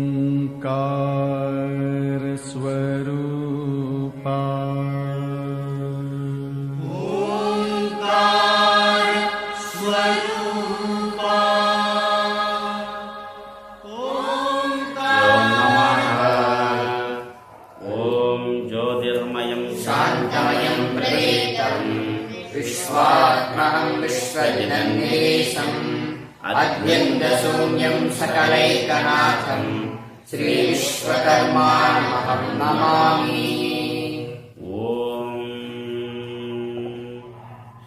ओंकार स्वरूपा ओंकार स्वरूपा ओंकार ओम ज्योतिर्मयं शांतमयं प्रतीतं विश्वात्मनं विश्वजनन्येशम् अद्यन्तशून्यं सकलैकनाथं श्री विश्वकर्माणमहं नमामि। ओम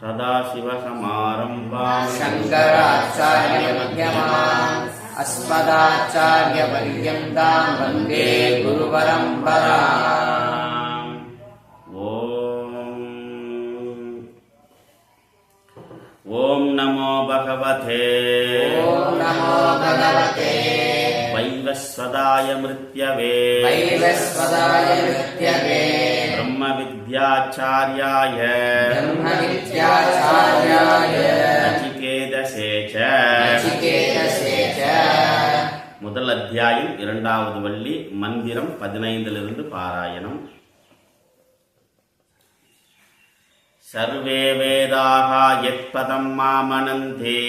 सदाशिवसमारम्भां शङ्कराचार्यमध्यमाम् अस्मदाचार्यपर्यन्तां वन्दे गुरुपरम्पराम्। ओम नमो भगवते वैवस्वताय मृत्यवे ब्रह्मविद्याचार्याय नचिकेतसे च முதல் அத்தியாயம் இரண்டாவது வள்ளி மந்திரம் 15 பாராயணம். सर्वे वेदाः यत्पदं मामनन्ते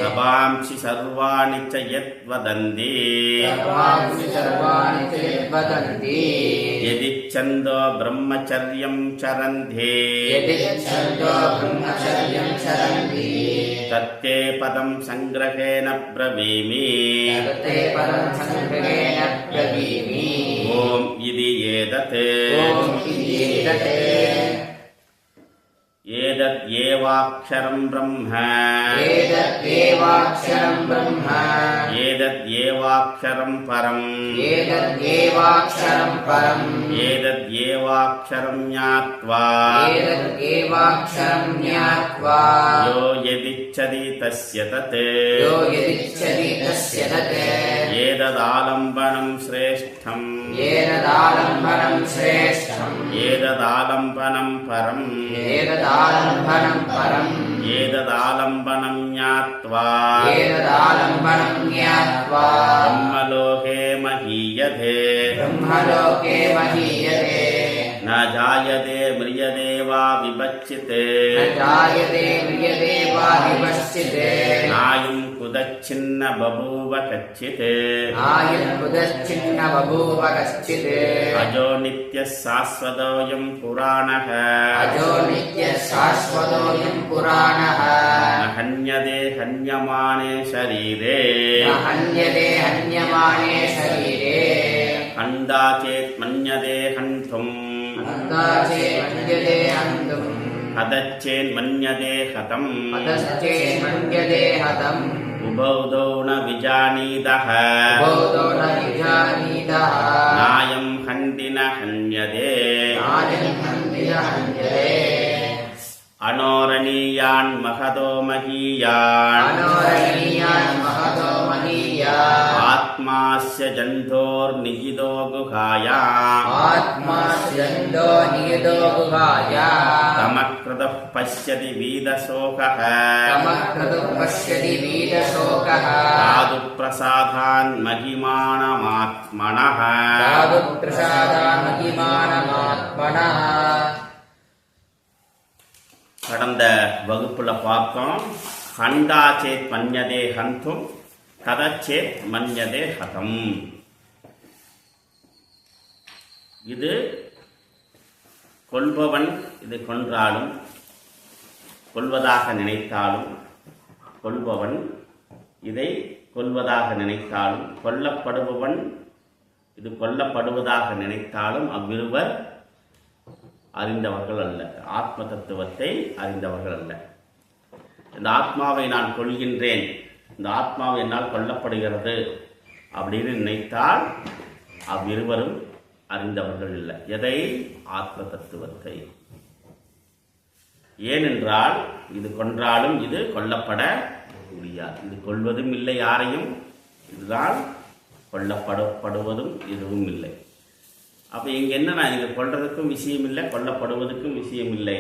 तवांसि सर्वाणि च यद्वदन्ति यदिच्छन्दो ब्रह्मचर्यं चरन्ति तत्ते पदं संग्रहेण ब्रवीमि। ओम इति एतद्येवाक्षरं ब्रह्म एतद्येवाक्षरं परम् एतद्येवाक्षरं ज्ञात्वा यो यदिच्छति तस्य तत् एतदालम्बनं श्रेष्ठम् एतदालम्बनं परम् एतदालम्बनं ज्ञात्वा ब्रह्मलोके महीयते न जायते म्रियते वा विभज्यते नायं कुतच्छिन्न बभूव कच्चित् अजो नित्यः शाश्वतोऽयं पुराणः न हन्यते हन्यमाने शरीरे खण्डा चेत् मन्यते हन्तुम् हतश्चेन्मन्यते हतम् उभौ न विजानीतः नायं हन्ति न हन्यते अनोरणीयान् महतो महीयान् आत्मास्य जन्धोर्निहितो गुहायाम् तमकृतः पश्यति वीतशोकः साधु प्रसादान् महिमानमात्मनः। கடந்த வகுப்புல பார்த்தோம், ஹண்டாச்சேத் மன்யதே ஹந்தும் கதச்சேத் மன்யதே ஹதம். இது கொல்பவன் இது கொன்றாலும் கொல்வதாக நினைத்தாலும், கொல்பவன் இதை கொல்வதாக நினைத்தாலும், கொல்லப்படுபவன் இது கொல்லப்படுவதாக நினைத்தாலும் அவ்விருவர் அறிந்தவர்கள் அல்ல, ஆத்ம தத்துவத்தை அறிந்தவர்கள் அல்ல. இந்த ஆத்மாவை நான் கொள்கின்றேன், இந்த ஆத்மாவை என்னால் கொல்லப்படுகிறது அப்படின்னு நினைத்தால் அவ்விருவரும் அறிந்தவர்கள் இல்லை. எதை? ஆத்ம தத்துவத்தை. ஏனென்றால் இது கொன்றாலும் இது கொல்லப்பட முடியாது, இது கொல்வதும் இல்லை யாரையும், இதுதான் கொல்லப்படுவதும் இதுவும் இல்லை. அப்போ இங்கே என்னன்னா, இங்கே கொல்றதுக்கும் விஷயம் இல்லை, கொல்லப்படுவதற்கும் விஷயம் இல்லை.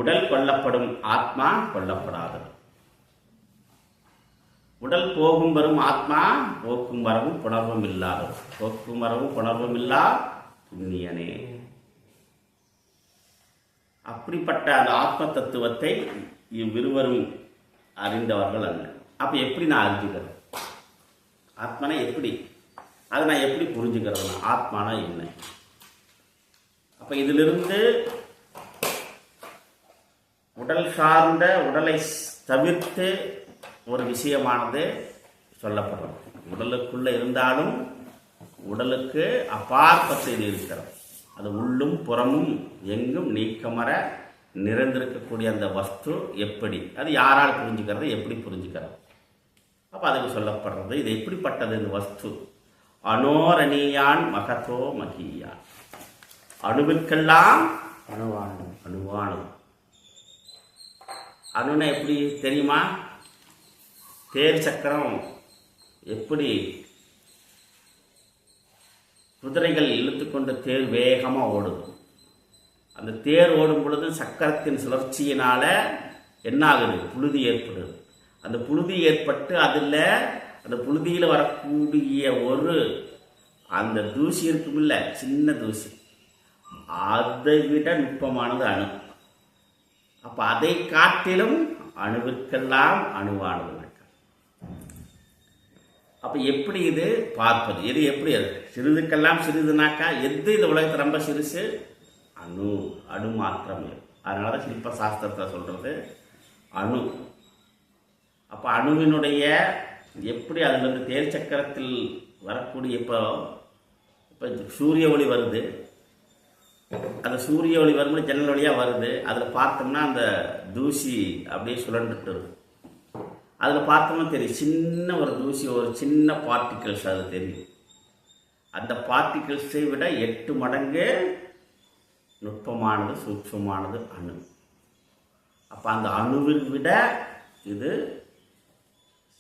உடல் கொல்லப்படும், ஆத்மா கொல்லப்படாது. உடல் போகும் வரும் ஆத்மா போக்கும் வரவும் புணர்வும் இல்லாதவர். போக்கும் வரவும் புணர்வும் இல்லா புண்ணியனே. அப்படிப்பட்ட அந்த ஆத்ம தத்துவத்தை இவ்விருவரும் அறிந்தவர்கள் அல்ல. அப்ப எப்படி நான் அறிஞ்சுக்கிறேன்? ஆத்மனை எப்படி, அதை நான் எப்படி புரிஞ்சுக்கிறதுனா ஆத்மானா என்ன? அப்ப இதிலிருந்து உடல் சார்ந்த, உடலை தவிர்த்து ஒரு விஷயமானது சொல்லப்படுறது. உடலுக்குள்ள இருந்தாலும் உடலுக்கு அப்பாற்பட்டு இது இருக்கிறது. அது உள்ளும் புறமும் எங்கும் நீக்கமர நிறைந்திருக்கக்கூடிய அந்த வஸ்து எப்படி, அது யாரால் புரிஞ்சுக்கிறது, எப்படி புரிஞ்சுக்கிறது? அப்போ அதுக்கு சொல்லப்படுறது இது எப்படிப்பட்டது இந்த வஸ்து. அனோரணியான் மகதோ மகியான். அணுவிற்கெல்லாம் அணுவானது. அணுவானது. அணுன்னா எப்படி தெரியுமா? தேர் சக்கரம் எப்படி குதிரைகள் இழுத்துக்கொண்டு தேர் வேகமாக ஓடுது. அந்த தேர் ஓடும் பொழுது சக்கரத்தின் சுழற்சியினால என்ன ஆகுது? புழுதி ஏற்படுது. அந்த புழுதி ஏற்பட்டு அதில் அந்த புழுதியில் வரக்கூடிய ஒரு அந்த தூசி இருக்குமில்ல, சின்ன தூசி, அதை விட நுட்பமானது அணு. அப்போ அதை காட்டிலும் அணுவிற்கெல்லாம் அணுவானது. அப்போ எப்படி இது பார்ப்பது? எது எப்படி? அது சிறிதுக்கெல்லாம் சிறிதுனாக்கா எது இந்த உலகத்தை ரொம்ப சிறுசு? அணு. அணு மாத்திரம். அதனால தான் சிற்ப சாஸ்திரத்தை சொல்றது அணு. அப்போ அணுவினுடைய எப்படி அதுலேருந்து தேர் சக்கரத்தில் வரக்கூடிய இப்போ சூரிய ஒளி வருது. அந்த சூரிய ஒளி வரும்போது ஜன்னல் வழியாக வருது. அதில் பார்த்தோம்னா அந்த தூசி அப்படியே சுழண்டுட்டு இருக்கும். அதில் பார்த்தோம்னா தெரியும், சின்ன ஒரு தூசி, ஒரு சின்ன பார்ட்டிகிள்ஸ் அது தெரியும். அந்த பார்ட்டிகிள்ஸை விட 8 மடங்கு நுட்பமானது, சூட்சமானது அணு. அப்போ அந்த அணுவில் விட இது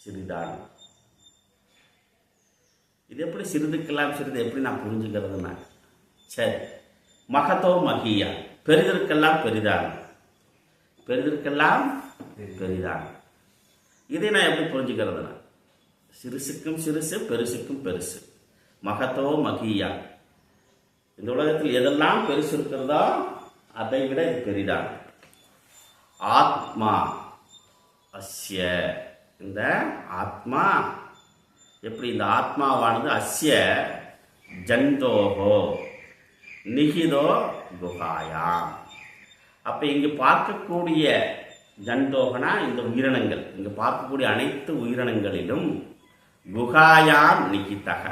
சிறிதானது. இது எப்படி சிறிதுக்கெல்லாம் சிறிது எப்படி நான் புரிஞ்சுக்கிறதுனா, சரி, மகதோ மகியா, பெரிதற்கெல்லாம் பெரிதான, பெரிதற்கெல்லாம் பெரிதான. இதை நான் எப்படி புரிஞ்சுக்கிறதுனா, சிறுசுக்கும் சிறுசு, பெருசுக்கும் பெருசு. மகதோ மகியா, இந்த உலகத்தில் எதெல்லாம் பெருசு இருக்கிறதோ அதை விட இது பெரிதான. ஆத்மா அஸ்ய, இந்த ஆத்மா எப்படி, இந்த ஆத்மாவானது அஸ்ய ஜந்தோகோ நிகிதோ குகாயாம். அப்ப இங்கு பார்க்கக்கூடிய ஜந்தோகனா இந்த உயிரினங்கள், இங்கு பார்க்கக்கூடிய அனைத்து உயிரினங்களிலும் குகாயாம் நிகிதக,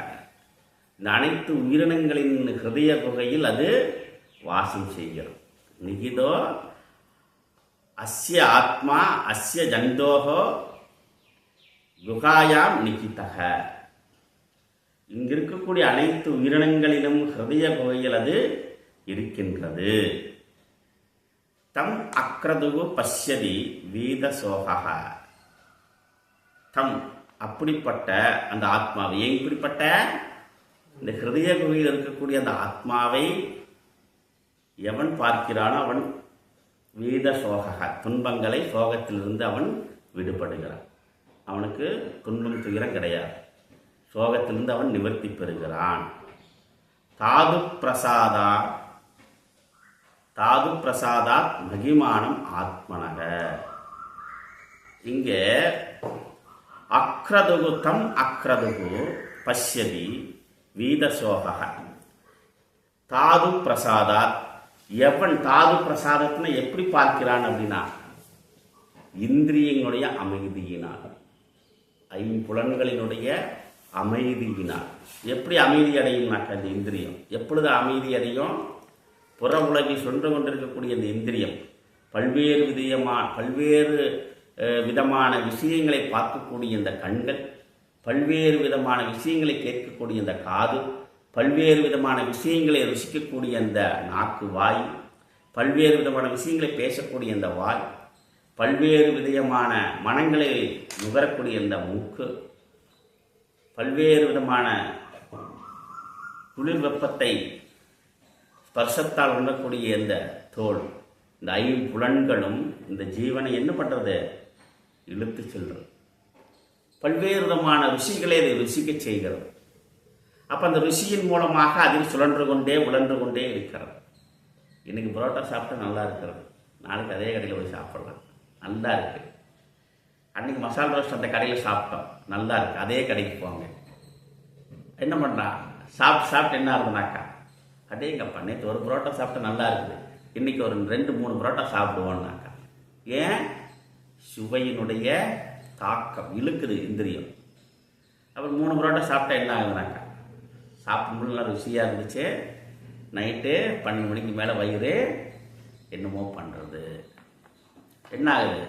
இந்த அனைத்து உயிரினங்களின் ஹிருதய குகையில் அது வாசம் செய்கிறது. நிகிதோ அஸ்ய ஆத்மா அஸ்ய ஜந்தோகோ குகாயாம் நிகிதக, இங்கு இருக்கக்கூடிய அனைத்து உயிரினங்களிலும் ஹிருதய குகையில் அது இருக்கின்றது. தம் அக்ரதுகு பஷ்யதி வீத சோகா, தம் அப்படிப்பட்ட அந்த ஆத்மாவை, எப்படிப்பட்ட இந்த ஹிருதய குகையில் இருக்கக்கூடிய அந்த ஆத்மாவை எவன் பார்க்கிறானோ அவன் வீத சோகா, துன்பங்களை சோகத்திலிருந்து அவன் விடுபடுகிறான். அவனுக்கு துன்பம் துயரம் கிடையாது. சோகத்திலிருந்து அவன் நிவர்த்தி பெறுகிறான். தாது பிரசாதா, தாது பிரசாதாத் மகிமானம் ஆத்மனக. இங்கே அக்ரதுகு தம் அக்ரதுகு பஷ்யதி வீதசோக. தாது பிரசாதாத், எவன் தாது பிரசாதத்தினை எப்படி பார்க்கிறான் அப்படின்னா, இந்திரியங்களுடைய அமைதியினால், ஐம்புலன்களினுடைய அமைதியினால். எப்படி அமைதி அடையும்னாக்க, அந்த இந்திரியம் எப்பொழுது அமைதி அடையும்? புற உலகில் சென்று கொண்டிருக்கக்கூடிய இந்த இந்திரியம் பல்வேறு விதமான விஷயங்களை பார்க்கக்கூடிய இந்த கண்கள், பல்வேறு விதமான விஷயங்களை கேட்கக்கூடிய இந்த காது, பல்வேறு விதமான விஷயங்களை ருசிக்கக்கூடிய இந்த நாக்கு வாய், பல்வேறு விதமான விஷயங்களை பேசக்கூடிய இந்த வாய், பல்வேறு விதமான மனங்களை நுகரக்கூடிய இந்த மூக்கு, பல்வேறு விதமான குளிர் வெப்பத்தை ஸ்பர்சத்தால் உண்ணக்கூடிய இந்த தோல், இந்த ஐம்புலன்களும் இந்த ஜீவனை என்ன பண்றது? இழுத்து செல்றது. பல்வேறு விதமான ருசிகளை அதை ருசிக்க செய்கிறது. அப்போ அந்த ருசியின் மூலமாக அதில் சுழன்று கொண்டே உழன்று கொண்டே இருக்கிறது. இன்னைக்கு புரோட்டா சாப்பிட்டா நல்லா இருக்கிறது, நாளைக்கு அதே கடையில் போய் சாப்பிடலாம், நல்லா இருக்கு. அன்னைக்கு மசாலா ரோஸ்ட் அந்த கடையில் சாப்பிட்டோம், நல்லா இருக்கு, அதே கடைக்கு போங்க. என்ன பண்ணுறான், சாப்பிட்டு என்ன ஆகுதுனாக்கா, அடேங்கப்பா நேற்று ஒரு புரோட்டா சாப்பிட்டா நல்லா இருக்குது, இன்னைக்கு ஒரு 2-3 புரோட்டா சாப்பிடுவோம்னாக்கா. ஏன்? சுவையினுடைய தாக்கம் இழுக்குது இந்திரியம். அப்புறம் 3 புரோட்டா சாப்பிட்டா என்ன ஆகுதுனாக்கா, சாப்பிடும்போது ருசியாக இருந்துச்சு, நைட்டு 12 மணிக்கு மேலே வயிறு என்னமோ பண்ணுறது. என்ன ஆகுது,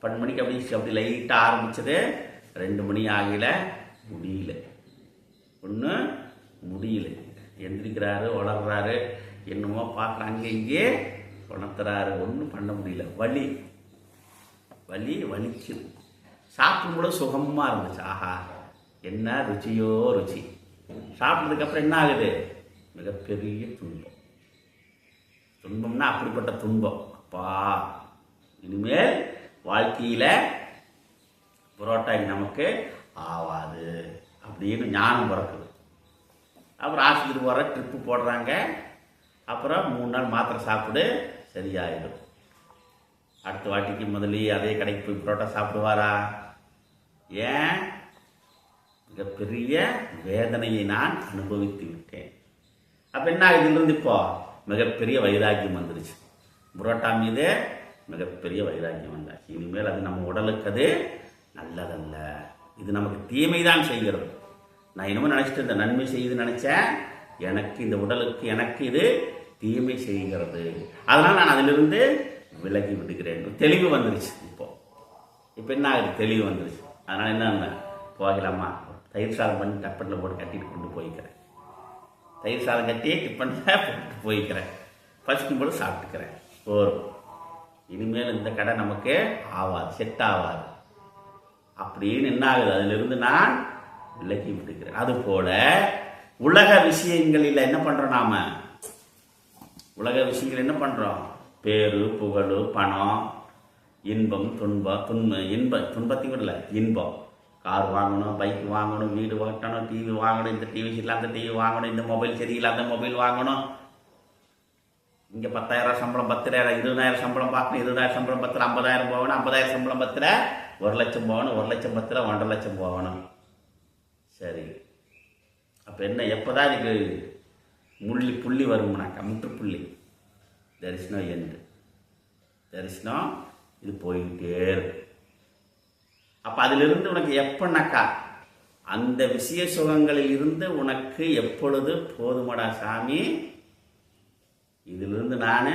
12 மணிக்கு அப்படி லைட்டாக ஆரம்பிச்சது, 2 மணி ஆகல, முடியல, ஒன்றும் முடியல. எந்திரிக்கிறாரு, வளர்றாரு, என்னமோ பார்க்குறாங்க, இங்கே உணர்த்துறாரு, ஒன்றும் பண்ண முடியல, வலிக்குது. சாப்பிடும்போது சுகமாக இருந்துச்சு, ஆஹா என்ன ருச்சியோ ருச்சி. சாப்பிட்டதுக்கப்புறம் என்ன ஆகுது, மிகப்பெரிய துன்பம்னா அப்படிப்பட்ட துன்பம். அப்பா இனிமேல் வாழ்க்கையில் புரோட்டா நமக்கு ஆவாது அப்படின்னு ஞானம் பிறக்குது. அப்புறம் ஆஸ்பத்திரி போகிற, ட்ரிப்பு போடுறாங்க, அப்புறம் 3 நாள் மாத்திரை சாப்பிடு, சரியாயிடும். அடுத்த வாட்டிக்கு முதலே அதே கடைக்கு போய் புரோட்டா சாப்பிடுவாரா? ஏன்? மிகப்பெரிய வேதனையை நான் அனுபவித்து விட்டேன். அப்போ என்ன இதிலிருந்து இப்போ மிகப்பெரிய வைராக்கியம் வந்துருச்சு. புரோட்டா மீது மிகப்பெரிய வைராக்கியம் வந்தாச்சு. இனிமேல் அது நம்ம உடலுக்கு அது நல்லதல்ல, இது நமக்கு தீமை தான் செய்கிறது. நான் என்னமோ நினச்சிட்டு இந்த நன்மை செய்யுதுன்னு நினச்சேன், எனக்கு இந்த உடலுக்கு எனக்கு இது தீமை செய்கிறது, அதனால் நான் அதிலிருந்து விலகி விடுகிறேன். தெளிவு வந்துருச்சு. இப்போ என்ன ஆகுது, தெளிவு வந்துருச்சு. அதனால் என்ன போகலாமா, தயிர் சாதம் பண்ணி டப்பட்டில் போட்டு கட்டிட்டு கொண்டு போய்க்கிறேன், தயிர் சாதம் கட்டி டிப்பனில் போட்டு போய்க்கிறேன், பசிக்கும்போது சாப்பிட்டுக்கிறேன், போரும். இனிமேல் இந்த கடை நமக்கு ஆகாது, செட் ஆகாது அப்படின்னு என்ன ஆகுது, அதிலிருந்து நான் விலகி விடுகிறேன். அதுபோல உலக விஷயங்களில் என்ன பண்றோம், நாம உலக விஷயங்கள் என்ன பண்றோம், பேரு புகழ் பணம் இன்பம் துன்பத்தையும் இல்லை, இன்பம், கார் வாங்கணும், பைக் வாங்கணும், வீடு வாங்கணும், டிவி வாங்கணும், இந்த டிவி சரியில்லை அந்த டிவி வாங்கணும், இந்த மொபைல் சரியில்லை அந்த மொபைல் வாங்கணும், இங்கே 10,000 சம்பளம் 10,000 20,000 சம்பளம் பார்க்கணும், 20,000 சம்பளம் 10 50,000 போகணும், 50,000 சம்பளம் 10 1 லட்சம் போகணும், 1 லட்சம் 10 1.5 லட்சம் போகணும். சரி, அப்போ என்ன, எப்போதான் இதுக்கு புள்ளி வரும்னாக்கா, முற்றுப்புள்ளி, தரிசனம் எண்டு, தரிசனம் இது போயிட்டே இருக்கு. அப்போ அதிலிருந்து உனக்கு எப்பனாக்கா, அந்த விஷய சுகங்களில் இருந்து உனக்கு எப்பொழுது போதுமடா சாமி, இதிலிருந்து நான்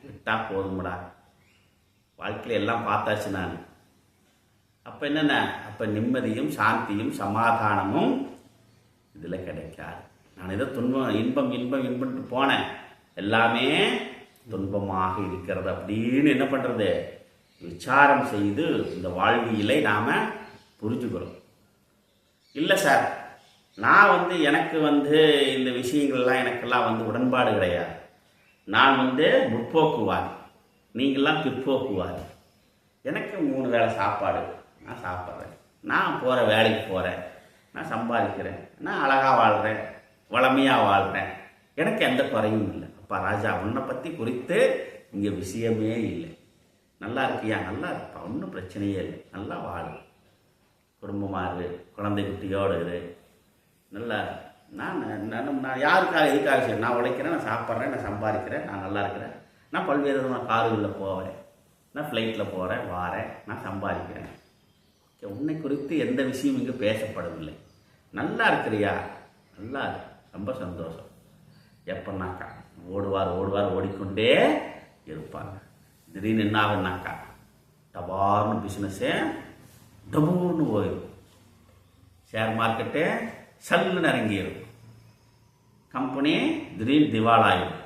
விட்டா போதுமடா, வாழ்க்கையில் எல்லாம் பார்த்தாச்சு நான். அப்போ என்னென்ன, அப்போ நிம்மதியும் சாந்தியும் சமாதானமும் இதில் கிடைக்காது. நான் ஏதோ இன்பம்ட்டு போனேன், எல்லாமே துன்பமாக இருக்கிறது அப்படின்னு என்ன பண்ணுறது, விசாரம் செய்து இந்த வாழ்வியலை நாம் புரிஞ்சுக்கிறோம். இல்லை சார், நான் எனக்கு இந்த விஷயங்கள்லாம் எனக்கெல்லாம் உடன்பாடு கிடையாது, நான் முற்போக்குவாதி, நீங்கள்லாம் பிற்போக்குவாதி, எனக்கு 3 வேளை சாப்பாடு, நான் சாப்பிட்றேன், நான் போகிற வேலைக்கு போகிறேன், நான் சம்பாதிக்கிறேன், நான் அழகாக வாழ்கிறேன், வளமையாக வாழ்கிறேன், எனக்கு எந்த குறையும் இல்லை. அப்பா ராஜா, உன்னை பற்றி குறித்து இங்கே விஷயமே இல்லை, நல்லா இருக்கியா, நல்லா இருப்பா, ஒன்றும் பிரச்சனையே இல்லை, நல்லா வாழு, குடும்பமாக இரு, குழந்தை குட்டியோடு இரு, நல்லா. நான் யாருக்காக எதுக்காக சரி, நான் உழைக்கிறேன், நான் சாப்பிட்றேன், நான் சம்பாதிக்கிறேன், நான் நல்லா இருக்கிறேன், நான் பல்வேறு விதமான கார்களில் போவேன், நான் ஃப்ளைட்டில் போகிறேன் வாரேன், நான் சம்பாதிக்கிறேன். உன்னை குறித்து எந்த விஷயம் இங்கே பேசப்படவில்லை. நல்லா இருக்கிறியா, நல்லா, ரொம்ப சந்தோஷம். எப்போனாக்கா ஓடுவார் ஓடிக்கொண்டே இருப்பாங்க. திடீர்னு என்ன ஆகுனாக்கா, டபார்னு பிஸ்னஸ்ஸே டபூர்னு போயிடும், ஷேர் மார்க்கெட்டு சல்லுன்னு இறங்கிடும், கம்பெனி திடீர்னு திவாலாயிடும்.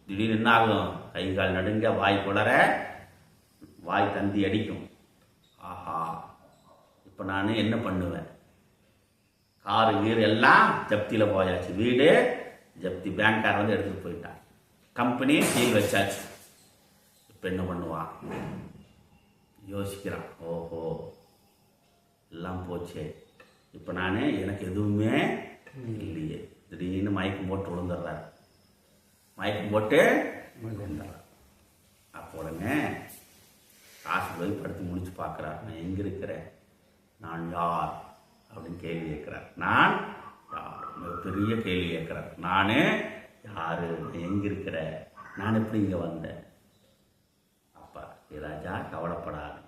திடீர்னு என்ன ஆகும், கை கால் நடுங்க, வாய் குளற, வாய் தந்தி அடிக்கும். ஆஹா, இப்போ நான் என்ன பண்ணுவேன், காரு வீடு எல்லாம் ஜப்தியில் போயாச்சு, வீடு ஜப்தி, பேங்க்கார் எடுத்துகிட்டு போயிட்டான், கம்பெனி சீல் வச்சாச்சு. இப்போ என்ன பண்ணுவான், யோசிக்கிறான், ஓஹோ எல்லாம் போச்சே, இப்போ நான் எனக்கு எதுவுமே இல்லையே. திடீர்னு மயக்கம் போட்டு விழுந்துடுறாரு. மயக்கம் போட்டு விழுந்துடுறார். அப்போ உடனே காசு போய் படுத்து முடிச்சு பார்க்குறார். நான் எங்கே இருக்கிறேன், நான் யார் அப்படின்னு கேள்வி கேட்குறார். நான் யார், மிகப்பெரிய கேள்வி கேட்குறார். நான் யார், எங்கே இருக்கிற, நான் எப்படி இங்கே வந்தேன். அப்பா ராஜா கவலைப்படாது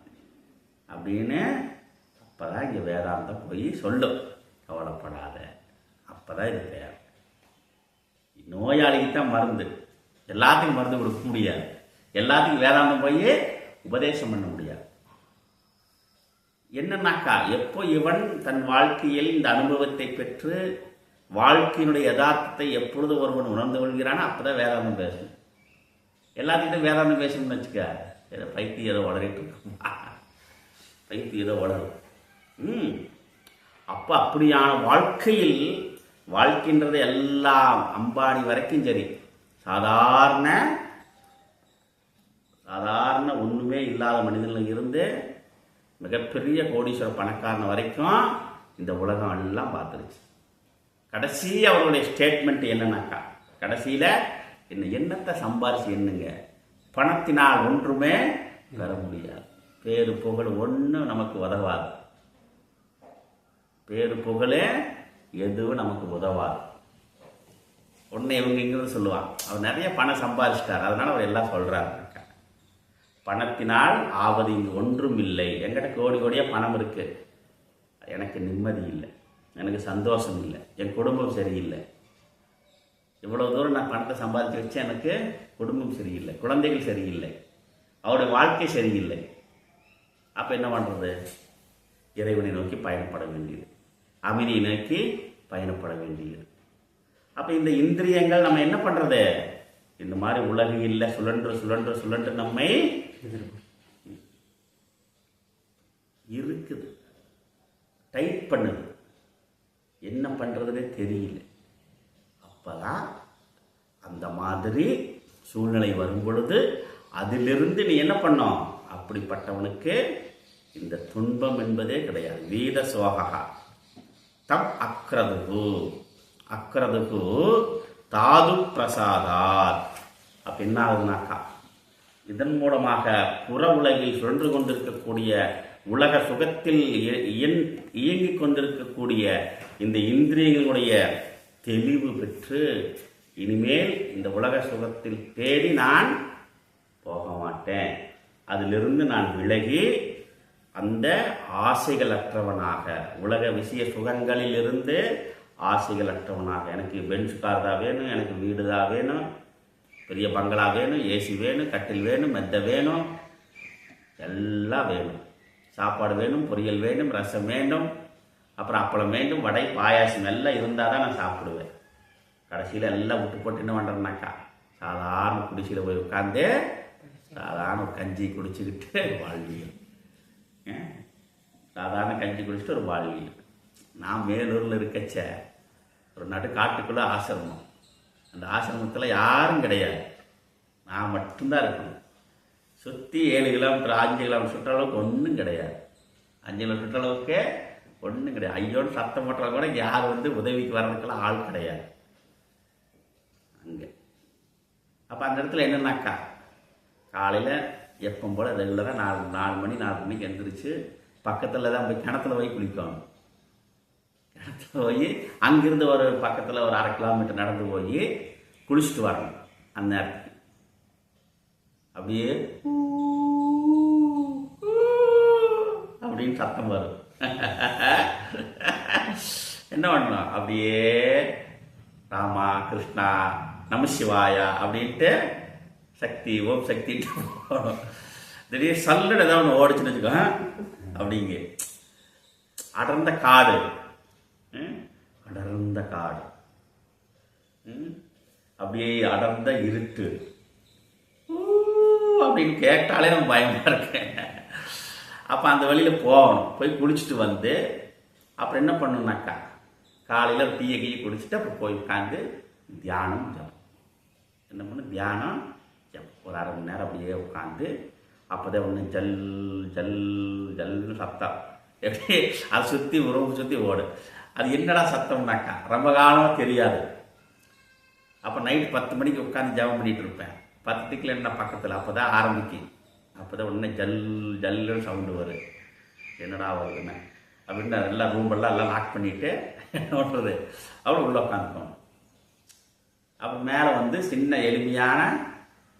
அப்படின்னு அப்போ தான் இங்கே வேதாந்தம் போய் சொல்லும், கவலைப்படாத. அப்போ தான் இது தேவை. நோயாளிக்கு தான் மருந்து, எல்லாத்துக்கும் மருந்து கொடுக்க முடியாது. எல்லாத்துக்கும் வேதாந்தம் போய் உபதேசம் பண்ண முடியாது. என்னன்னாக்கா, எப்போ இவன் தன் வாழ்க்கையில் இந்த அனுபவத்தை பெற்று வாழ்க்கையினுடைய யதார்த்தத்தை எப்பொழுது ஒருவன் உணர்ந்து கொள்கிறானோ அப்போதான் வேதாந்தம் பேசணும். எல்லாத்துக்கிட்டும் வேதாந்தம் பேசணும்னு வச்சுக்க, ஏதோ பைத்தியம் ஏதோ வளரிட்டு இருக்குமா, பைத்தியம் ஏதோ வளரும். அப்போ அப்படியான வாழ்க்கையில், வாழ்க்கைன்றது எல்லாம் அம்பானி வரைக்கும் சரி, சாதாரண ஒன்றுமே இல்லாத மனிதனில் இருந்து மிகப்பெரிய கோடீஸ்வர பணக்காரன் வரைக்கும் இந்த உலகம் எல்லாம் பார்த்துருச்சு. கடைசி அவருடைய ஸ்டேட்மெண்ட் என்னன்னாக்கா, கடைசியில் என்னத்தை சம்பாரிச்சு என்னங்க, பணத்தினால் ஒன்றுமே பெற முடியாது, பேரு புகழ் ஒன்றும் நமக்கு உதவாது, பேரு புகழே எதுவும் நமக்கு உதவாது. ஒன்று இவங்க இங்கிருந்து சொல்லுவான், அவர் நிறைய பணம் சம்பாதிச்சிட்டார், அதனால அவர் எல்லாம் சொல்றாரு, பணத்தினால் ஆவது இங்கு ஒன்றும் இல்லை. என்கிட்ட கோடி கோடியாக பணம் இருக்கு, எனக்கு நிம்மதி இல்லை, எனக்கு சந்தோஷம் இல்லை, என் குடும்பம் சரியில்லை. இவ்வளோ தூரம் நான் பணத்தை சம்பாதிச்சு வச்சேன், எனக்கு குடும்பம் சரியில்லை, குழந்தைகள் சரியில்லை, அவருடைய வாழ்க்கை சரியில்லை. அப்போ என்ன பண்ணுறது? இறைவனை நோக்கி பயணப்பட வேண்டியது, அமைதியை நோக்கி பயணப்பட வேண்டியது. அப்போ இந்த இந்திரியங்கள் நம்ம என்ன பண்ணுறது? இந்த மாதிரி உலகில் சுழன்று நம்மை இருக்குது, டைட் பண்ணுது, என்ன பண்ணுறதுனே தெரியல. அப்போதான் அந்த மாதிரி சூழ்நிலை வரும் பொழுது அதிலிருந்து நீ என்ன பண்ணும்? அப்படிப்பட்டவனுக்கு இந்த துன்பம் என்பதே கிடையாது. வீத சோகா தம் அக்ரதுகு தாது பிரசாதாத். அப்போ என்ன ஆகுதுனாக்கா, இதன் மூலமாக புற உலகில் சுழன்று கொண்டிருக்கக்கூடிய உலக சுகத்தில் இயங்கிக் கொண்டிருக்கக்கூடிய இந்த இந்திரியங்களுடைய தெளிவு பெற்று இனிமேல் இந்த உலக சுகத்தில் தேடி நான் போக மாட்டேன், அதிலிருந்து நான் விலகி அந்த ஆசைகள் அற்றவனாக, உலக விஷய சுகங்களிலிருந்து ஆசைகள் அற்றவனாக, எனக்கு பென்ஸ் கார் தான் வேணும், எனக்கு வீடு தான் வேணும், பெரிய பங்களா வேணும், ஏசி வேணும், கட்டில் வேணும், மெத்தை வேணும், எல்லாம் வேணும், சாப்பாடு வேணும், பொரியல் வேணும், ரசம் வேணும், அப்புறம் அப்பளம் வேண்டும், வடை பாயாசம் எல்லாம் இருந்தால் தான் நான் சாப்பிடுவேன். கடைசியில் எல்லாம் விட்டு போட்டு என்ன பண்ணுறேன்னாக்கா, சாதாரண குடிசையில் போய் உட்காந்து சாதாரண கஞ்சி குடிச்சுக்கிட்டு வாழ்வியல், சாதாரண கஞ்சி குடிச்சிட்டு ஒரு வாழ்வியல். நான் மேலூரில் இருக்கச்ச ஒரு காட்டுக்குள்ளே ஆசிரமம், அந்த ஆசிரமத்தில் யாரும் கிடையாது, நான் மட்டும்தான் இருக்கணும். சுற்றி 7 கிலோமீட்டர் 5 கிலோமீட்டர் சுற்றளவுக்கு ஒன்றும் கிடையாது, 5 கிலோமீட்டர் சுற்றளவுக்கு ஒன்றும் கிடையாது. ஐயோன்னு சத்தம் போட்டால் கூட யார் உதவிக்கு வர்றதுக்கெல்லாம் ஆள் கிடையாது அங்கே. அப்போ அந்த இடத்துல என்னன்னாக்கா, காலையில் எப்போ போல் ரெகுலராக 4 மணி 4 மணிக்கு எழுந்திரிச்சு பக்கத்தில் தான் போய் கிணத்துல போய் குளிக்கணும். கிணத்துல போய் அங்கிருந்து ஒரு பக்கத்தில் ஒரு 1/2 கிலோமீட்டர் நடந்து போய் குளிச்சுட்டு வரணும். அந்த நேரத்துக்கு அப்படியே அப்படின்னு சத்தம் வரும். என்ன பண்ணணும்? அப்படியே ராமா கிருஷ்ணா நமசிவாயா அப்படின்ட்டு சக்தி ஓம் சக்தி போகணும். திடீர் சல்லுன்னு ஏதாவது ஒன்று ஓடிச்சுன்னு வச்சுக்கோ, அப்படிங்க அடர்ந்த காடு, அடர்ந்த காடு, அப்படியே அடர்ந்த இருட்டு அப்படின்னு கேட்டாலே நம்ம பயமா இருக்கேன். அப்போ அந்த வழியில் போகணும், போய் குளிச்சுட்டு வந்து அப்புறம் என்ன பண்ணணுன்னாக்கா, காலையில் டீயை குடிச்சிட்டு அப்புறம் போய் உட்காந்து தியானம் ஜபம். என்ன பண்ணு? தியானம் ஜபம் ஒரு 1/2 மணி நேரம் அப்படியே உட்காந்து, அப்போதான் ஒன்று ஜல் ஜல் ஜல்னு சத்தம் எப்படி அது சுற்றி உறவு சுற்றி ஓடும். அது என்னடா சத்தம்னாக்கா ரொம்ப காலம் தெரியாது. அப்போ நைட்டு 10 மணிக்கு உட்காந்து ஜெபம் பண்ணிகிட்டு இருப்பேன். 10 திக்கில் என்ன பக்கத்தில் அப்போ தான் ஆரம்பிக்கும். அப்போ தான் உடனே ஜல்லுன்னு சவுண்டு வரும். என்னடா வருதுன்னு அப்படின்னு எல்லாம் ரூம்பெல்லாம் எல்லாம் லாக் பண்ணிவிட்டு ஓட்டுறது அப்புறம் உள்ளே உட்காந்துக்கணும். அப்போ மேலே வந்து சின்ன எளிமையான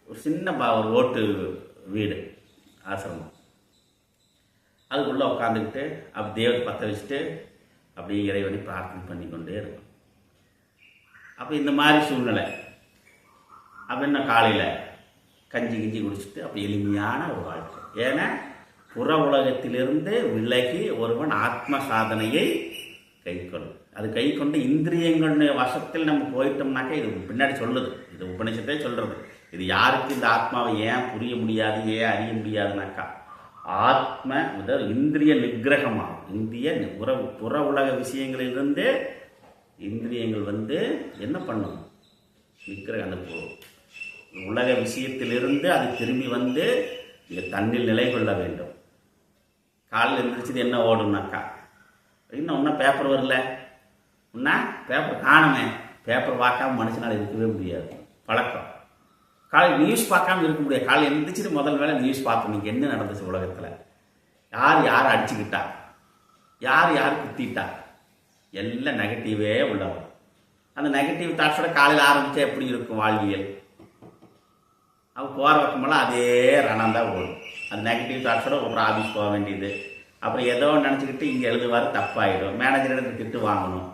ஒரு சின்ன ஒரு ஓட்டு வீடு ஆசிரமம். அதுக்குள்ளே உட்காந்துக்கிட்டு அப்படி தேவத்தை பற்ற வச்சுட்டு அப்படியே இறைவனை பிரார்த்தனை பண்ணி கொண்டே இருக்கும். அப்போ இந்த மாதிரி சூழ்நிலை. அப்போ என்ன காலையில் கஞ்சி கிஞ்சி குடிச்சிட்டு அப்போ எளிமையான ஒரு வாழ்க்கை. ஏன்னா புற உலகத்திலிருந்து விலகி ஒருவன் ஆத்ம சாதனையை கை கொள்ளும். அது கை கொண்டு இந்திரியங்களுடைய வசத்தில் நம்ம போயிட்டோம்னாக்கா இது பின்னாடி சொல்லுது, இது உபநிஷத்தே சொல்கிறது. இது யாருக்கு இந்த ஆத்மாவை ஏன் புரிய முடியாது, ஏன் அறிய முடியாதுனாக்கா ஆத்ம முதல் இந்திரிய நிகிரகமாகும். புற உலக விஷயங்களிலிருந்து இந்திரியங்கள் வந்து என்ன பண்ணும், நிகிரகம். அந்த உலக விஷயத்திலிருந்து அது திரும்பி வந்து இங்கே தண்ணில் நிலை கொள்ள வேண்டும். காலையில் எழுந்திரிச்சது என்ன ஓடும்னாக்கா இன்னும் ஒன்றும் பேப்பர் வரல, ஒன்றா பேப்பர் காணுமே, பேப்பர் பார்க்காம மனுஷனால் இருக்கவே முடியாது. பழக்கம். காலையில் நியூஸ் பார்க்காம இருக்க முடியாது. காலையில் எழுந்திரிச்சிட்டு முதல் வேலை நியூஸ் பார்க்கணும். இங்கே என்ன நடந்துச்சு உலகத்தில், யார் அடிச்சுக்கிட்டா, யார் குத்திட்டா, எல்லாம் நெகட்டிவே உள்ளவரும். அந்த நெகட்டிவ் தாட்ஸோட காலையில் ஆரம்பித்தா எப்படி இருக்கும் வாழ்வியல்? அவன் போகிற பக்கமெல்லாம் அதே ரணம் தான் ஓடும். அந்த நெகட்டிவ் தாட்ஸோட அப்புறம் ஆஃபீஸ் போக வேண்டியது, அப்புறம் ஏதோ நினச்சிக்கிட்டு இங்கே எழுதுவார் தப்பாயிடும், மேனேஜரிடத்து திட்டு வாங்கணும்.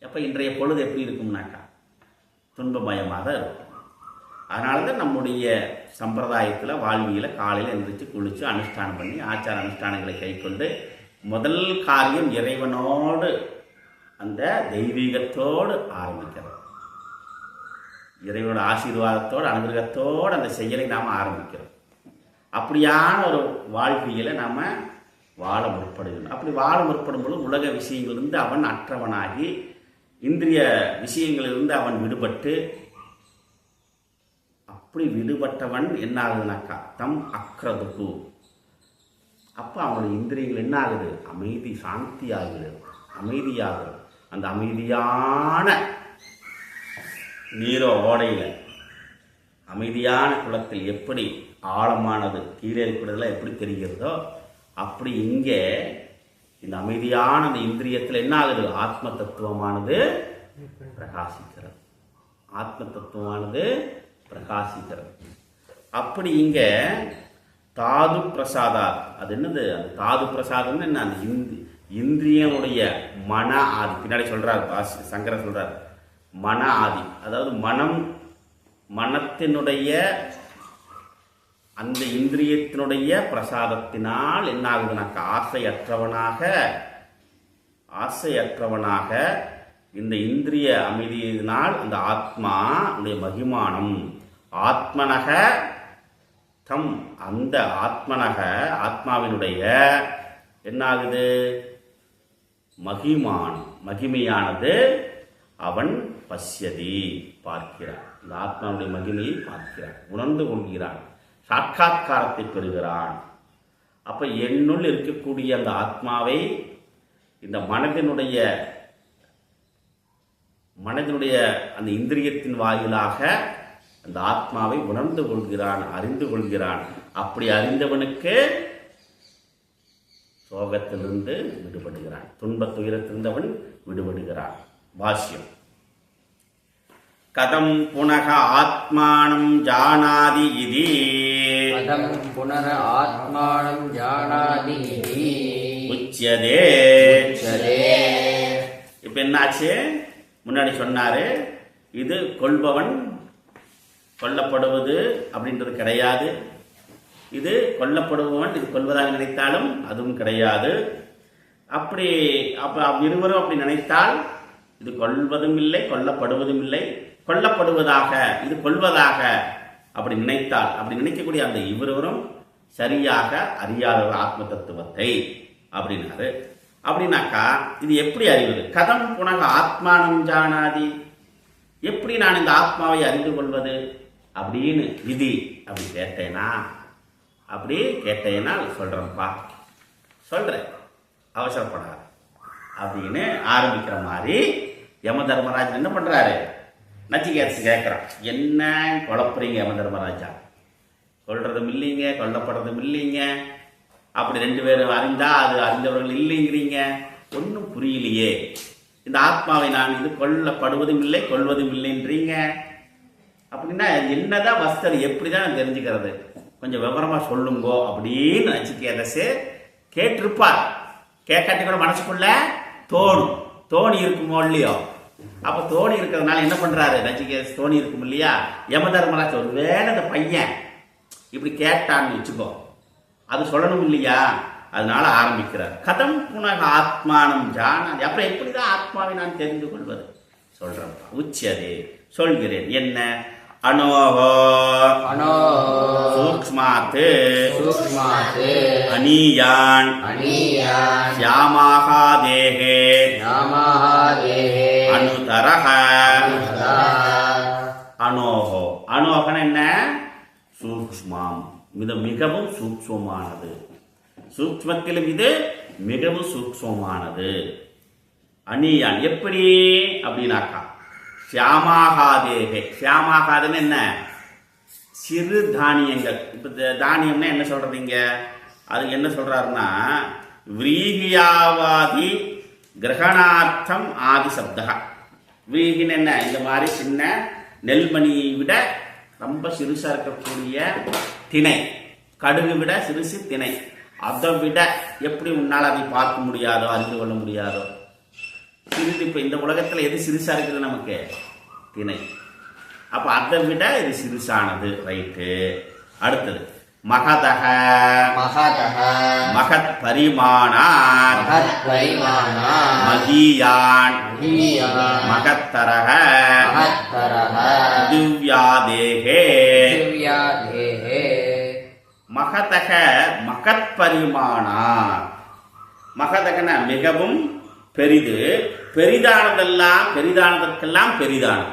எப்போ இன்றைய பொழுது எப்படி இருக்கும்னாக்கா துன்பமயமாக தான் இருக்கும். அதனால தான் நம்முடைய சம்பிரதாயத்தில் வாழ்வியில் காலையில் எழுந்திரிச்சு குளித்து அனுஷ்டானம் பண்ணி ஆச்சார அனுஷ்டானங்களை கை கொண்டு முதல் காரியம் இறைவனோடு அந்த தெய்வீகத்தோடு ஆரம்பிக்கிறது. இறைவனோட ஆசீர்வாதத்தோடு அனுகிரகத்தோடு அந்த செயலை நாம் ஆரம்பிக்கிறோம். அப்படியான ஒரு வாழ்க்கையில் நாம் வாழ முற்படுகிறோம். அப்படி வாழ முற்படும் பொழுது உலக விஷயங்களிலிருந்து அவன் அற்றவனாகி இந்திரிய விஷயங்களிலிருந்து அவன் விடுபட்டு, அப்படி விடுபட்டவன் என்ன ஆகுதுனாக்கா தம் அக்ரதுகு. அப்போ அவனுடைய இந்திரியங்கள் என்ன ஆகுது, அமைதி, சாந்தி ஆகுது, அமைதியாகுது. அந்த அமைதியான நீரோ ஓடையில், அமைதியான குளத்தில் எப்படி ஆழமானது கீழே இருக்கிறதுல எப்படி தெரிகிறதோ அப்படி இங்கே இந்த அமைதியான அந்த இந்திரியத்தில் என்ன ஆகுது, ஆத்ம தத்துவமானது பிரகாசிக்கிறது. ஆத்ம தத்துவமானது பிரகாசிக்கிறது. அப்படி இங்க தாது பிரசாதா, அது என்னது, அந்த தாது பிரசாதம் என்ன, அந்த இந்திரியனுடைய மன ஆதி. பின்னாடி சொல்றார் சங்கரர் சொல்றார் மன ஆதி, அதாவது மனத்தினுடைய அந்த இந்திரியத்தினுடைய பிரசாதத்தினால் என்ன ஆகுதுனாக்கா ஆசையற்றவனாக இந்த இந்திரிய அமைதியினால் அந்த ஆத்மா உடைய மகிமானம் ஆத்மனக தம், அந்த ஆத்மனக ஆத்மாவினுடைய என்ன ஆகுது, மகிமையானது அவன் பசியதி பார்க்கிறான். இந்த ஆத்மாவுடைய மகிமையை பார்க்கிறான், உணர்ந்து கொள்கிறான், சாட்சாத்காரத்தை பெறுகிறான். அப்ப என்னுள் இருக்கக்கூடிய அந்த ஆத்மாவை இந்த மனதினுடைய அந்த இந்திரியத்தின் வாயிலாக அந்த ஆத்மாவை உணர்ந்து கொள்கிறான், அறிந்து கொள்கிறான். அப்படி அறிந்தவனுக்கு சோகத்திலிருந்து விடுபடுகிறான், துன்பத் துயரத்திலிருந்து அவன் விடுபடுகிறான். பாஷ்யம். கதம் புனக ஆத்மானம் ஜானாதி இதி, கதம் புனர ஆத்மானம் ஜானாதி இதி உச்யதே. இப்ப என்னாச்சு, முன்னாடி சொன்னாரு இது கொள்பவன் கொல்லப்படுவது அப்படின்றது கிடையாது, இது கொல்லப்படுபவன் இது கொல்வதாக நினைத்தாலும் அதுவும் கிடையாது. அப்ப இருவரும் அப்படி நினைத்தால் இது கொல்வதும் இல்லை கொல்லப்படுவதும் இல்லை, கொல்லப்படுவதாக இது கொல்வதாக அப்படி நினைத்தால், அப்படி நினைக்கக்கூடிய அந்த இருவரும் சரியாக அறியாத ஆத்ம தத்துவத்தை அப்படின்னாரு. அப்படின்னாக்கா இது எப்படி அறிவது, கதம் புனக ஆத்மானம் ஜானாதி, எப்படி நான் இந்த ஆத்மாவை அறிந்து கொள்வது அப்படின்னு விதி அப்படி கேட்டேனா சொல்றேன்ப்பா, சொல்றேன். அவசரப்படாது அப்படின்னு ஆரம்பிக்கிற மாதிரி யம தர்மராஜன் என்ன பண்றாரு, நச்சிகேதஸ் கேட்கிறான், என்ன குழப்புறீங்க யம தர்மராஜா, கொல்றதும் இல்லைங்க கொல்லப்படுறதும் இல்லைங்க, அப்படி 2 பேரும் அறிந்தா அது அறிந்தவர்கள் இல்லைங்கிறீங்க, ஒன்றும் புரியலையே, இந்த ஆத்மாவை நான் இது கொல்லப்படுவதும் இல்லை கொள்வதும் இல்லைன்றீங்க, அப்படின்னா என்னதான் வஸ்து, எப்படிதான் தெரிஞ்சுக்கிறது, கொஞ்சம் விவரமா சொல்லுங்கோ அப்படின்னு நச்சிகேதஸ் கேட்டிருப்பார். கேட்காட்டி கூட மனசுக்குள்ள தோணி இருக்குமோ இல்லையோ. அப்ப தோணி இருக்கிறதுனால என்ன பண்றாரு நச்சிகேதஸ், தோணி இருக்கும் இல்லையா, யம தர்மராஜ் ஒருவேளை அந்த பையன் இப்படி கேட்டான்னு வச்சுக்கோ, அது சொல்லணும் இல்லையா, அதனால ஆரம்பிக்கிறார். கதம் புனக ஆத்மானம் ஜானாதி, அப்புறம் எப்படிதான் ஆத்மாவை நான் தெரிந்து கொள்வது சொல்றேன். உச்சதே சொல்கிறேன், என்ன அனோஹோ சூக்ஷ்மாத் அனியான் ஷ்யாமாஹா தேஹே அனுதரஹ. அனோஹோ, அனோகன் என்ன, சூக்ஷ்மம், இது மிகவும் சூக்ஷ்மமானது, சூக்ஷ்மத்திலும் இது மிகவும் சூக்ஷ்மமானது. அனியான் எப்படி அப்படின்னாக்கா, ஷியாமாகாதேகே, ஷியாமாகாதுன்னு என்ன, சிறு தானியங்கள். இப்போ தானியம்னா என்ன சொல்றீங்க, அது என்ன சொல்றாருன்னா விரீகியாவாதி கிரகணார்த்தம் ஆதி சப்தா. விரீகின்னு என்ன, இந்த மாதிரி சின்ன நெல்மணியை விட ரொம்ப சிறுசா இருக்கக்கூடிய திணை, கடுகு விட சிறுசு திணை, அதை விட எப்படி உன்னால் அதை பார்க்க முடியாதோ அறிந்து கொள்ள முடியாதோ சிறிது. இப்போ இந்த உலகத்தில் எது சிறுசா இருக்குது நமக்கு, திணை. அப்போ அதை விட இது சிறுசானது, ரைட்டு. அடுத்தது மகதக மகத் பரிமாணான் மகியான் மகத்தரக திவ்யாதேகே. மகதக மகத் பரிமாணான், மகதகன மிகவும் பெரிது, பெரிதானதற்கெல்லாம் பெரிதானது,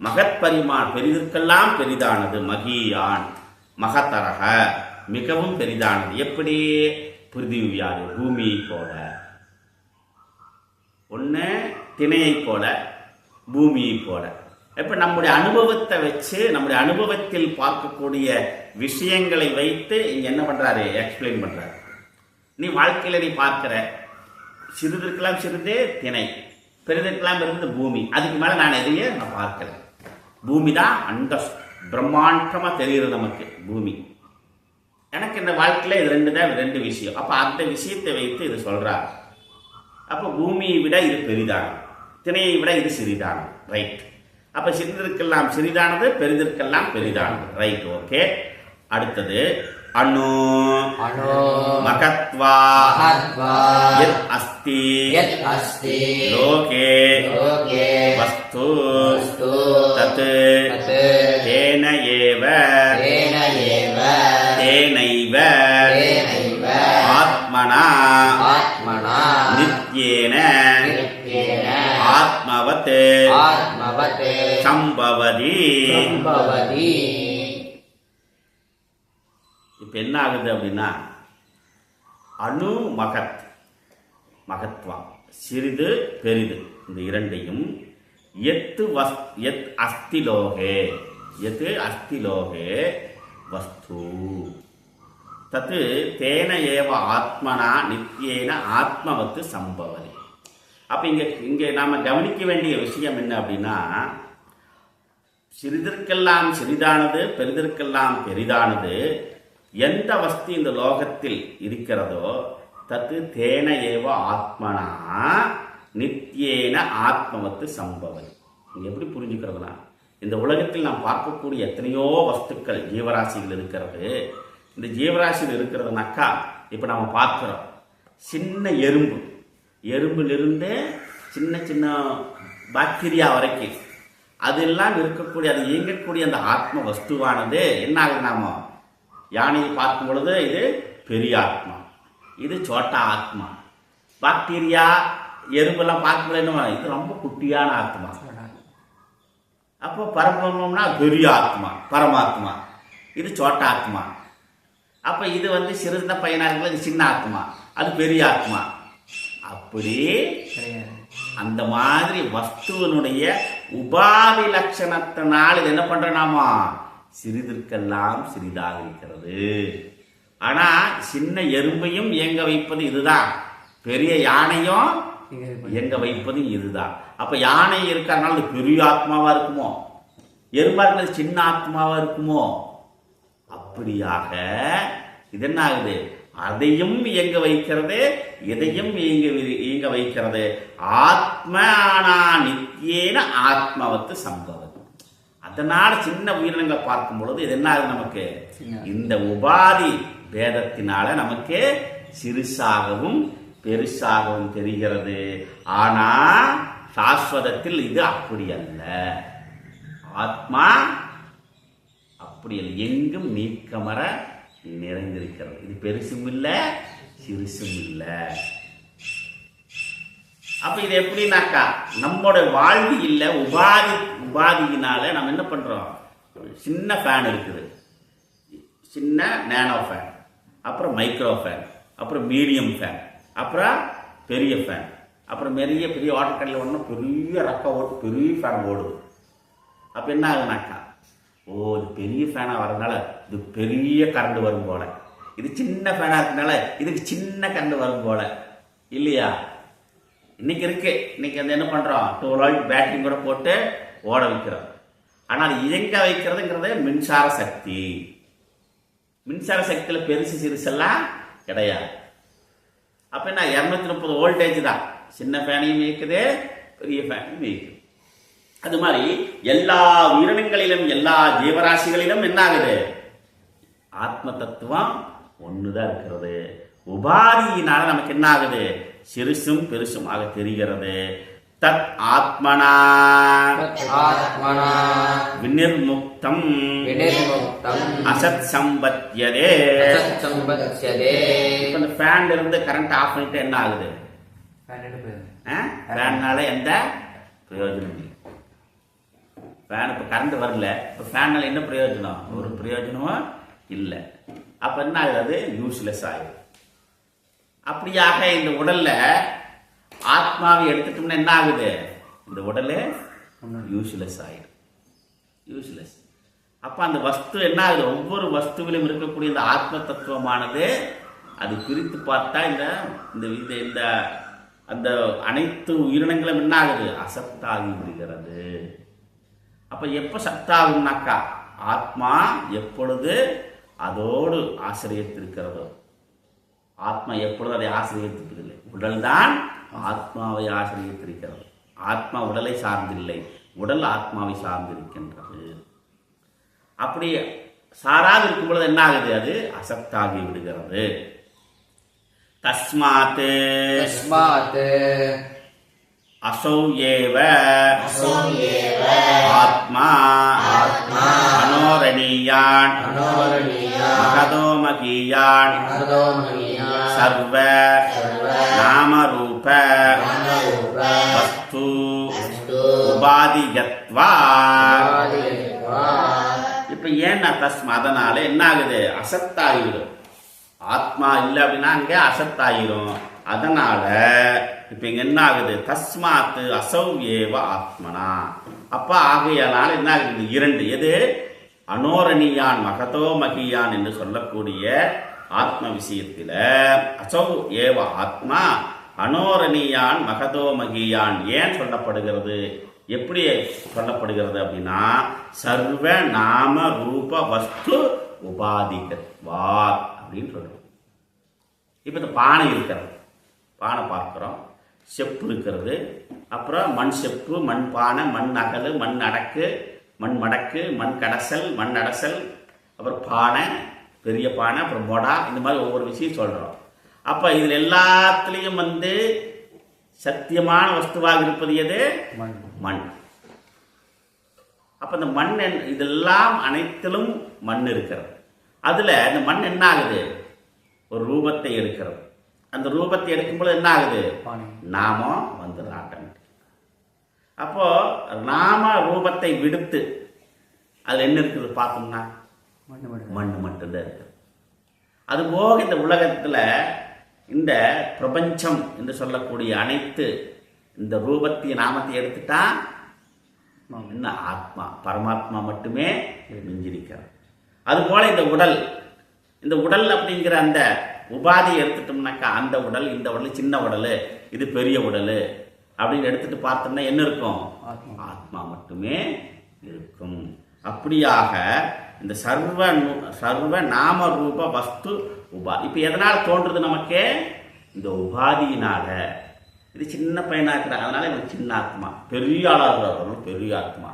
மகத் பரிமாண் பெரிதற்கெல்லாம் பெரிதானது, மகியான் மகத்தரக மிகவும் பெரிதானது. எப்படி, பிருத்திவியாது பூமியை போல, ஒன்று திணையை போல பூமியை போல. இப்ப நம்முடைய அனுபவத்தை வச்சு, நம்முடைய அனுபவத்தில் பார்க்கக்கூடிய விஷயங்களை வைத்து இங்க என்ன பண்றாரு, எக்ஸ்பிளைன் பண்றாரு. நீ வாழ்க்கையில நீ பார்க்கிற சிறிதற்கெல்லாம் சிறிது திணை, பெரிதற்கெல்லாம் இருந்து பூமி, அதுக்கு மேல நான் எதையே நான் பார்க்கிறேன். பூமி தான் அந்த பிரம்மாண்டமா தெரியுது நமக்கு பூமி. எனக்கு இந்த வாழ்க்கையில இது ரெண்டு விஷயம். அப்ப அந்த விஷயத்தை வைத்து இது சொல்றார். அப்ப பூமியை விட இது பெரிதானது, திணையை விட இது சிறிதானது, ரைட். அப்ப சிறிதற்கெல்லாம் சிறிதானது, பெரிதற்கெல்லாம் பெரிதானது, ரைட், ஓகே. அடுத்தது அணு மகத்வா யத் அஸ்தி லோகே வஸ்து தத் தேன ஏவ தேனைவ ஆத்மனா நித்யேன ஆத்மவத் சம்பவதி. இப்ப என்ன ஆகுது அப்படின்னா, அணு மகத்வா சிறிது பெரிது, இந்த இரண்டையும் எத் அஸ்திலோகே வஸ்து தத்து தேன ஏவ ஆத்மனா நித்யேன ஆத்மவத்து சம்பவதி. அப்ப இங்க நாம கவனிக்க வேண்டிய விஷயம் என்ன அப்படின்னா, சிறிதற்கெல்லாம் சிறிதானது, பெரிதற்கெல்லாம் பெரிதானது எந்த வஸ்து இந்த லோகத்தில் இருக்கிறதோ தத்து தேன ஏவ ஆத்மனா நித்யேன ஆத்மவத்து சம்பவதி. நீங்க எப்படி புரிஞ்சுக்கிறதுனா, இந்த உலகத்தில் நாம் பார்க்கக்கூடிய எத்தனையோ வஸ்துக்கள் ஜீவராசிகள் இருக்கிறது. இந்த ஜீவராசிகள் இருக்கிறதுனாக்கா இப்ப நம்ம பார்க்கிறோம், சின்ன எறும்பிலிருந்து சின்ன சின்ன பாக்டீரியா வரைக்கும் அதெல்லாம் இருக்கக்கூடிய, அது இயங்கக்கூடிய அந்த ஆத்ம வஸ்துவானது என்ன ஆகுது, நாம யானையை பார்க்கும் பொழுது இது பெரிய ஆத்மா, இது சோட்டா ஆத்மா. பாக்டீரியா எறும்பெல்லாம் பார்க்கும்போது என்ன, இது ரொம்ப குட்டியான ஆத்மா. அப்போ பரபிரம்மம்னா பெரிய ஆத்மா, பரமாத்மா, இது சோட்டா ஆத்மா. அப்போ இது சிறந்த பையனாக இருக்கிறது, இது சின்ன ஆத்மா, அது பெரிய ஆத்மா. அப்படி கிடையாது. அந்த மாதிரி வஸ்துவனுடைய உபாதி லட்சணத்தினால் இது என்ன பண்ற நாம சிறிதற்கெல்லாம் சிறிதாக இருக்கிறது. ஆனா சின்ன எறும்பையும் இயங்க வைப்பது இதுதான், பெரிய யானையும் இயங்க வைப்பதும் இதுதான். அப்ப யானை இருக்கிறதுனால அது பெரிய ஆத்மாவா இருக்குமோ, எறும்பா இருக்கிறது சின்ன ஆத்மாவா இருக்குமோ? அப்படியாக இது என்ன ஆகுது, அதையும் இயங்க வைக்கிறது, இதையும் இயங்க வைக்கிறது. ஆத்மானா நித்தியேன ஆத்மாவத்து சம்பவம். அதனால சின்ன உயிரினங்களை பார்க்கும் பொழுது இது என்ன ஆகுது, நமக்கு இந்த உபாதி பேதத்தினால நமக்கு சிறுசாகவும் பெருசாகவும் தெரிகிறது. ஆனா சாஸ்வதத்தில் இது அப்படி அல்ல. ஆத்மா அப்படி அல்ல, எங்கும் நீக்கமர நிறைந்திருக்கிறது. இது பெருசும் இல்லை சிறுசும் இல்லை. அப்ப இது எப்படின்னாக்கா, நம்மோட வாழ்வு இல்லை, உபாதியினால நம்ம என்ன பண்றோம், சின்ன ஃபேன் இருக்குது, சின்ன நேனோ ஃபேன், அப்புறம் மைக்ரோ ஃபேன், அப்புறம் மீடியம் ஃபேன், அப்புறம் பெரிய ஃபேன், அப்புறம் பெரிய பெரிய வாட்டர் கடையில் ஒன்று பெரிய ரக்க ஓட்டு பெரிய ஃபேன் ஓடுது. அப்போ என்ன ஆகுனாக்கா, ஓ இது பெரிய ஃபேனாக வரதுனால இது பெரிய கரண்ட் வரும் போல, இது சின்ன ஃபேனாக இருக்கிறதுனால இதுக்கு சின்ன கரண்ட் வரும் போல இல்லையா? இன்னைக்கு இருக்கு, இன்னைக்கு வந்து என்ன பண்ணுறோம், 12 வோல்ட் பேட்டரி கூட போட்டு ஓட வைக்கிறோம். ஆனால் அது இயங்க வைக்கிறதுங்கிறது மின்சார சக்தி. மின்சார சக்தியில் பெருசு சிறுசெல்லாம் கிடையாது. அப்போ என்ன 230 வோல்டேஜ் தான், சின்ன ஃபேனையும் இயக்குது, பெரிய ஃபேனையும் இயக்குது. அது மாதிரி எல்லா உயிரினங்களிலும் எல்லா ஜீவராசிகளிலும் என்ன ஆகுது, ஆத்ம தத்துவம் ஒண்ணுதான் இருக்கிறது. உபாதியினால நமக்கு என்ன ஆகுது, சிறுசும் பெருசும் ஆக தெரிகிறது. தத் ஆத்மனா விநிர்முக்தம் அசத் சம்பத்யதே. இப்ப இந்த ஃபேன்ல இருந்து கரண்ட் ஆஃப் பண்ணிட்டு என்ன ஆகுது, ஃபேன்னால எந்த பிரயோஜனம் இல்லை. ஃபேன் இப்போ கரண்ட் வரல, இப்போ ஃபேனால என்ன பிரயோஜனம், ஒரு பிரயோஜனமும் இல்லை. அப்போ என்ன ஆகுது, அது யூஸ்லெஸ் ஆகுது. அப்படியாக இந்த உடல்ல ஆத்மாவை எடுத்துட்டோம்னா என்ன ஆகுது, இந்த உடல் யூஸ்லெஸ் ஆயிடும், யூஸ்லெஸ். அப்போ அந்த வஸ்து என்ன ஆகுது, ஒவ்வொரு வஸ்துவிலும் இருக்கக்கூடிய இந்த ஆத்ம தத்துவமானது அது பிரித்து பார்த்தா இந்த இந்த அந்த அனைத்து உயிரினங்களும் என்ன ஆகுது, அசத்தாகி விடுகிறது. அப்ப எப்ப சத்தாகும்னாக்கா, ஆத்மா எப்பொழுது அதோடு ஆசிரியத்திருக்கிறதோ, ஆத்மா எப்பொழுது அதை ஆசிரியத்திருக்கவில்லை, உடல் தான் ஆத்மாவை ஆசிரியத்திருக்கிறது. ஆத்மா உடலை சார்ந்தில்லை, உடல் ஆத்மாவை சார்ந்திருக்கின்றது. அப்படி சாராது இருக்கும் பொழுது என்ன ஆகுது, அது அசத்தாகி விடுகிறது. தஸ்மாத் அசௌ ஏவ ஆத்மா அனோரணீயான் மகதோமகீயான் சர்வ நாமரூப வஸ்து உபாதியத்வா. இப்ப ஏன்னா தஸ்மா, அதனால என்ன ஆகுது, அசத்தாகிடும். ஆத்மா இல்லை அப்படின்னா அங்கே அசத்தாயிரும். அதனால இப்ப இங்க என்ன ஆகுது, தஸ்மாத்து அசௌ ஏவ ஆத்மனா. அப்ப ஆகையானால என்ன ஆகுது, இரண்டு, எது அனோரணியான் மகதோ மகியான் என்று சொல்லக்கூடிய ஆத்ம விஷயத்தில அசௌ ஏவ ஆத்மா அனோரணியான் மகதோ மகியான் ஏன் சொல்லப்படுகிறது, எப்படி சொல்லப்படுகிறது அப்படின்னா, சர்வ நாம ரூப வஸ்து உபாதிகத்வாத் அப்படின்னு சொல்றோம். இப்ப இந்த பானை இருக்கிறது, பானை பார்க்கிறோம், செப்பு இருக்கிறது, அப்புறம் மண் செப்பு, மண் பானை, மண் அகல், மண் அடக்கு, மண் மடக்கு, மண் கடசல், மண் அடசல், அப்புறம் பானை, பெரிய பானை, அப்புறம் மொடா, இந்த மாதிரி ஒவ்வொரு விஷயம் சொல்றோம். அப்ப இதுல எல்லாத்துலயும் சத்தியமான வஸ்துவாக இருப்பது எது, மண். அப்ப இந்த மண் இதெல்லாம் அனைத்திலும் மண் இருக்கிறது. அதுல இந்த மண் என்ன ஆகுது, ஒரு ரூபத்தை எடுக்கிறது. அந்த ரூபத்தை எடுக்கும்போது என்ன ஆகுது, நாமம் வந்துடுது ஆட்டோமேட்டிக். அப்போ நாம ரூபத்தை விடுத்து அதுல என்ன இருக்குது பார்த்தோம்னா மண் மட்டும்தான் இருக்குது. அது போக இந்த உலகத்துல இந்த பிரபஞ்சம் என்று சொல்லக்கூடிய அனைத்து இந்த ரூபத்தையும் நாமத்தை எடுத்துட்டா என்ன ஆத்மா பரமாத்மா மட்டுமே மிஞ்சிருக்கிறது. அதுபோல இந்த உடல் அப்படிங்கிற அந்த உபாதியை எடுத்துட்டோம்னாக்கா அந்த உடல் இந்த உடல் சின்ன உடல் இது பெரிய உடல் அப்படின்னு எடுத்துட்டு பார்த்தோம்னா என்ன இருக்கும்? ஆத்மா மட்டுமே இருக்கும். அப்படியாக இந்த சர்வ நாம ரூப வஸ்து உபாதி இப்ப எதனால் தோன்றுது நமக்கு? இந்த உபாதியினால. இது சின்ன பையனா இருக்கிறாங்க, அதனால இவன் சின்ன ஆத்மா. பெரிய ஆளா இருக்கிறார் பெரிய ஆத்மா.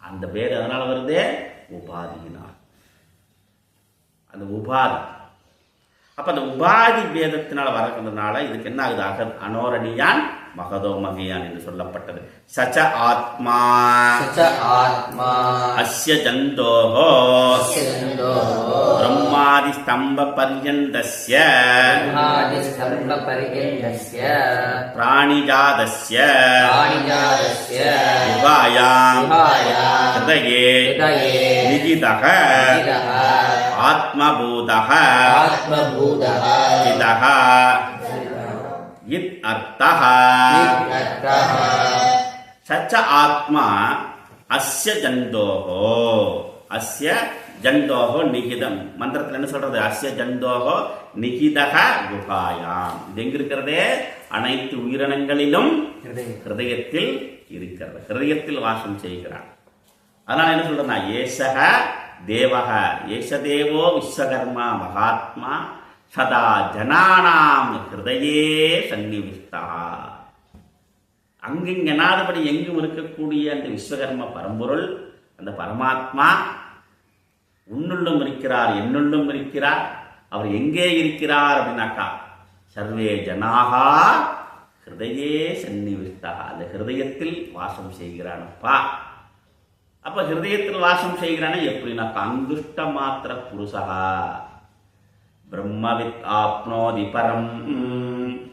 அந்த பேர் அதனால வருது உபாதியினால். அந்த உபாதி அப்ப அந்த உபாதி பேதத்தினால வரக்கிறதுனால இதுக்கு என்ன ஆகுது? அனோரணியான் மகதோ மகியான் என்று சொல்லப்பட்டது. சச்ச ஆத்மா அஸ்ய ஜந்தோஹோ பிரம்மாதி ஸ்தம்ப பர்யந்தஸ்ய பிராணிஜாதஸ்ய யுகாயாம் ஹிருதயே நிகிதஹ ஆத்மபூதஹ சிதஹ இத் அர்த்தஹ. சச்ச ஆத்மா அஸ்ய ஜந்தோஹோ அஸ்ய ஜந்தோஹோ நிகிதம். மந்திரத்தில் என்ன சொல்றது? அஸ்ய ஜந்தோஹோ நிகிதஹ குஹாயாம். இது எங்க இருக்கிறது? அனைத்து உயிரினங்களிலும் ஹிருதயத்தில் இருக்கிறது. ஹிருதயத்தில் வாசம் செய்கிறார். அதனால என்ன சொல்றதுன்னா ஏசக தேவக ஏசதேவோ விஸ்வகர்மா மகாத்மா சதா ஜனானாம் ஹிருதயே சன்னிவிஷ்டா. அங்கிங்கனாதபடி எங்கும் இருக்கக்கூடிய அந்த விஸ்வகர்ம பரம்பொருள் அந்த பரமாத்மா உன்னுள்ளும் இருக்கிறார் என்னுள்ளும் இருக்கிறார். அவர் எங்கே இருக்கிறார் அப்படின்னாக்கா சர்வே ஜனாகா ஹிருதயே சன்னிவிஷ்டா. அந்த ஹிருதயத்தில் வாசம் செய்கிறானப்பா. அப்ப ஹிருதயத்தில் வாசம் செய்கிறானே எப்படின்னாக்கா அங்குஷ்ட மாத்திர புருஷா பிரம்மவித் ஆப்னோதி பரம்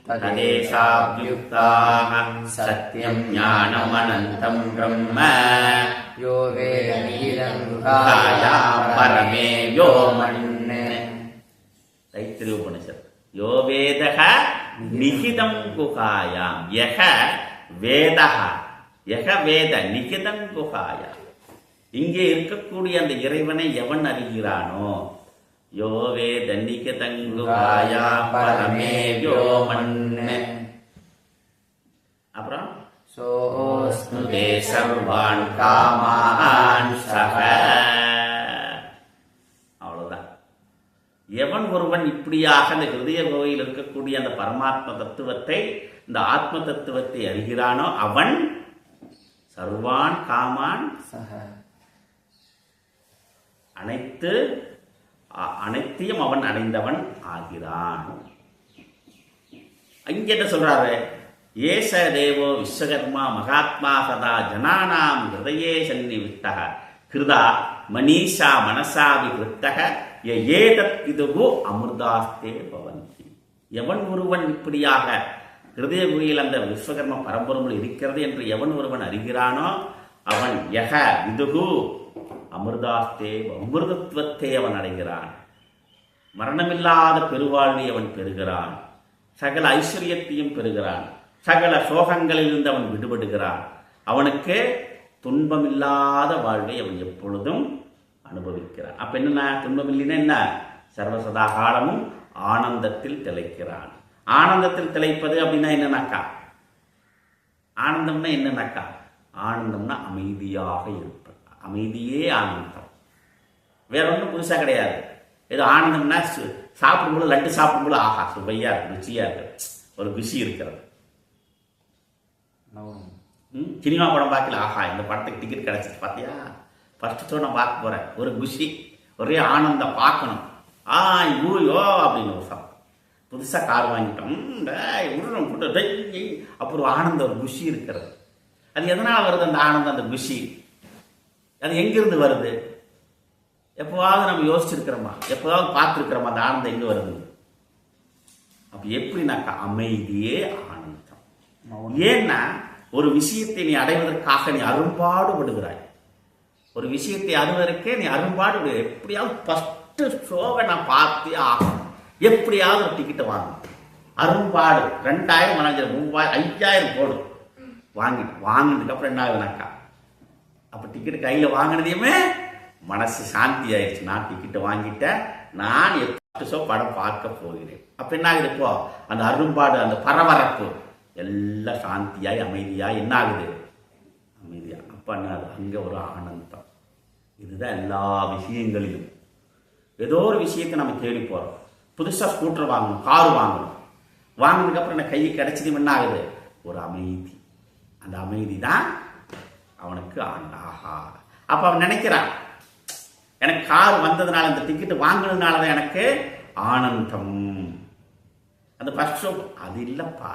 ததேஷாப்யுக்தாஹ சத்யம் ஞானம் அனந்தம் பிரம்ம யோ வேத நிகிதம் குஹாயாம் பரமே யோ மன்ன. தைத்திரிய உபனிஷத். யோ வேதஹ நிகிதம் குஹாயாம் யஹ வேதஹ யஹ வேத நிகிதம் குஹாயாம். இங்கே இருக்கக்கூடிய அந்த இறைவனை எவன் அறிகிறானோ யோ வேத நிகிதம் குஹாயாம் பரமே யோ மன்ன. அப்புறம் சோஸ்னுதே சர்வான் காமான் சஹ. அவ்வளவுதான். எவன் ஒருவன் இப்படியாக அந்த ஹிருதய கோயில் இருக்கக்கூடிய அந்த பரமாத்ம தத்துவத்தை இந்த ஆத்ம தத்துவத்தை அறிகிறானோ அவன் சர்வான் காமான் சஹ அனைத்தையும் அவன் அடைந்தவன் ஆகிறான். இங்க என்ன சொல்றாரு? ஏச தேவோ விஸ்வகர்மா மகாத்மா சதா ஜனானாம் ஹிருதயே சன்னிவிஷ்டஹ கிருதா மனிஷா மனசா விவృத்தஹ ஏதத் இதுகு அமிர்தாஸ்தே பவந்தி. எவன் ஒருவன் இப்படியாக ஹிருதய குகையில் அந்த விஸ்வகர்ம பரம்பொருள் இருக்கிறது என்று எவன் ஒருவன் அறிகிறானோ அவன் யஹ விதுகு அமிர்தாஸ்தே அமிர்தத்துவத்தை அவன் அடைகிறான். மரணமில்லாத பெருவாழ்வை அவன் பெறுகிறான். சகல ஐஸ்வர்யத்தையும் பெறுகிறான். சகல சோகங்களிலிருந்து அவன் விடுபடுகிறான். அவனுக்கு துன்பமில்லாத வாழ்வை அவன் எப்பொழுதும் அனுபவிக்கிறான். அப்ப என்ன துன்பம் இல்லைன்னா என்ன? சர்வசதா காலமும் ஆனந்தத்தில் திளைக்கிறான். ஆனந்தத்தில் திளைப்பது அப்படின்னா என்னன்னாக்கா ஆனந்தம்னா என்னன்னாக்கா ஆனந்தம்னா அமைதியாக இருப்பது. அமைதியே ஆனந்தம். வேற ஒன்றும் புதுசா கிடையாது. ஏதோ ஆனந்தம்னா சாப்பிடும்போது லட்டு சாப்பிடும்போது ஆஹா சுவையா இருக்கு ருச்சியா இருக்கு ஒரு குஷி இருக்கிறது. சினிமா படம் பார்க்கல ஆஹா இந்த படத்துக்கு டிக்கெட் கிடைச்சிச்சு பார்த்தியா ஃபர்ஸ்ட் ஷோ நான் பார்க்க போறேன் ஒரு குஷி ஒரே ஆனந்தம் பார்க்கணும் யூயோ அப்படின்னு ஒரு சம். புதுசா கார் வாங்கிட்டோம் அப்புறம் ஆனந்தம் ஒரு குஷி இருக்கிறது. அது எதனால வருது அந்த ஆனந்தம் அந்த குஷி? அது எங்கிருந்து வருது? எப்போவாவது நம்ம யோசிச்சிருக்கிறோமா? எப்போதாவது பார்த்துருக்கிறோமா? அந்த ஆனந்தம் எங்க வருது? அப்ப எப்படின்னாக்கா அமைதியே ஆனந்தம். ஏன்னா ஒரு விஷயத்தை நீ அடைவதற்காக நீ அரும்பாடுபடுகிறாய். ஒரு விஷயத்தை அறுவதற்கே நீ அரும்பாடு. எப்படியாவது ஃபர்ஸ்ட் ஷோவை நான் பார்த்தே ஆகணும். எப்படியாவது ஒரு டிக்கெட்டை வாங்கணும். அரும்பாடு 2000 வணங்குறது 3000 5000 போடும் வாங்கினதுக்கு அப்புறம் என்ன ஆகுதுனாக்கா அப்போ டிக்கெட் கையில் வாங்கினதையுமே மனசு சாந்தி ஆயிடுச்சு. நான் டிக்கெட்டை வாங்கிட்டேன், நான் 8 ஷோ படம் பார்க்க போகிறேன். அப்போ என்ன ஆகுது? இப்போ அந்த அரும்பாடு அந்த பரபரப்பு எல்லாம் சாந்தியாய் அமைதியாய் என்ன ஆகுது? அமைதியா. அப்போ என்ன ஆகுது? அங்கே ஒரு ஆனந்தம். இதுதான் எல்லா விஷயங்களிலும். ஏதோ ஒரு விஷயத்தை நம்ம தேடி போகிறோம். புதுசாக ஸ்கூட்டர் வாங்கணும், கார் வாங்கணும். வாங்கினதுக்கப்புறம் என்ன கையை கிடைச்சது என்ன ஆகுது? ஒரு அமைதி. அந்த அமைதி தான் அவனுக்கு ஆஹா. அப்போ அவன் நினைக்கிறான், எனக்கு கார் வந்ததுனால இந்த டிக்கெட் வாங்கினதுனால தான் எனக்கு ஆனந்தம். அந்த ஃபர்ஸ்ட் ஷோ அது இல்லைப்பா.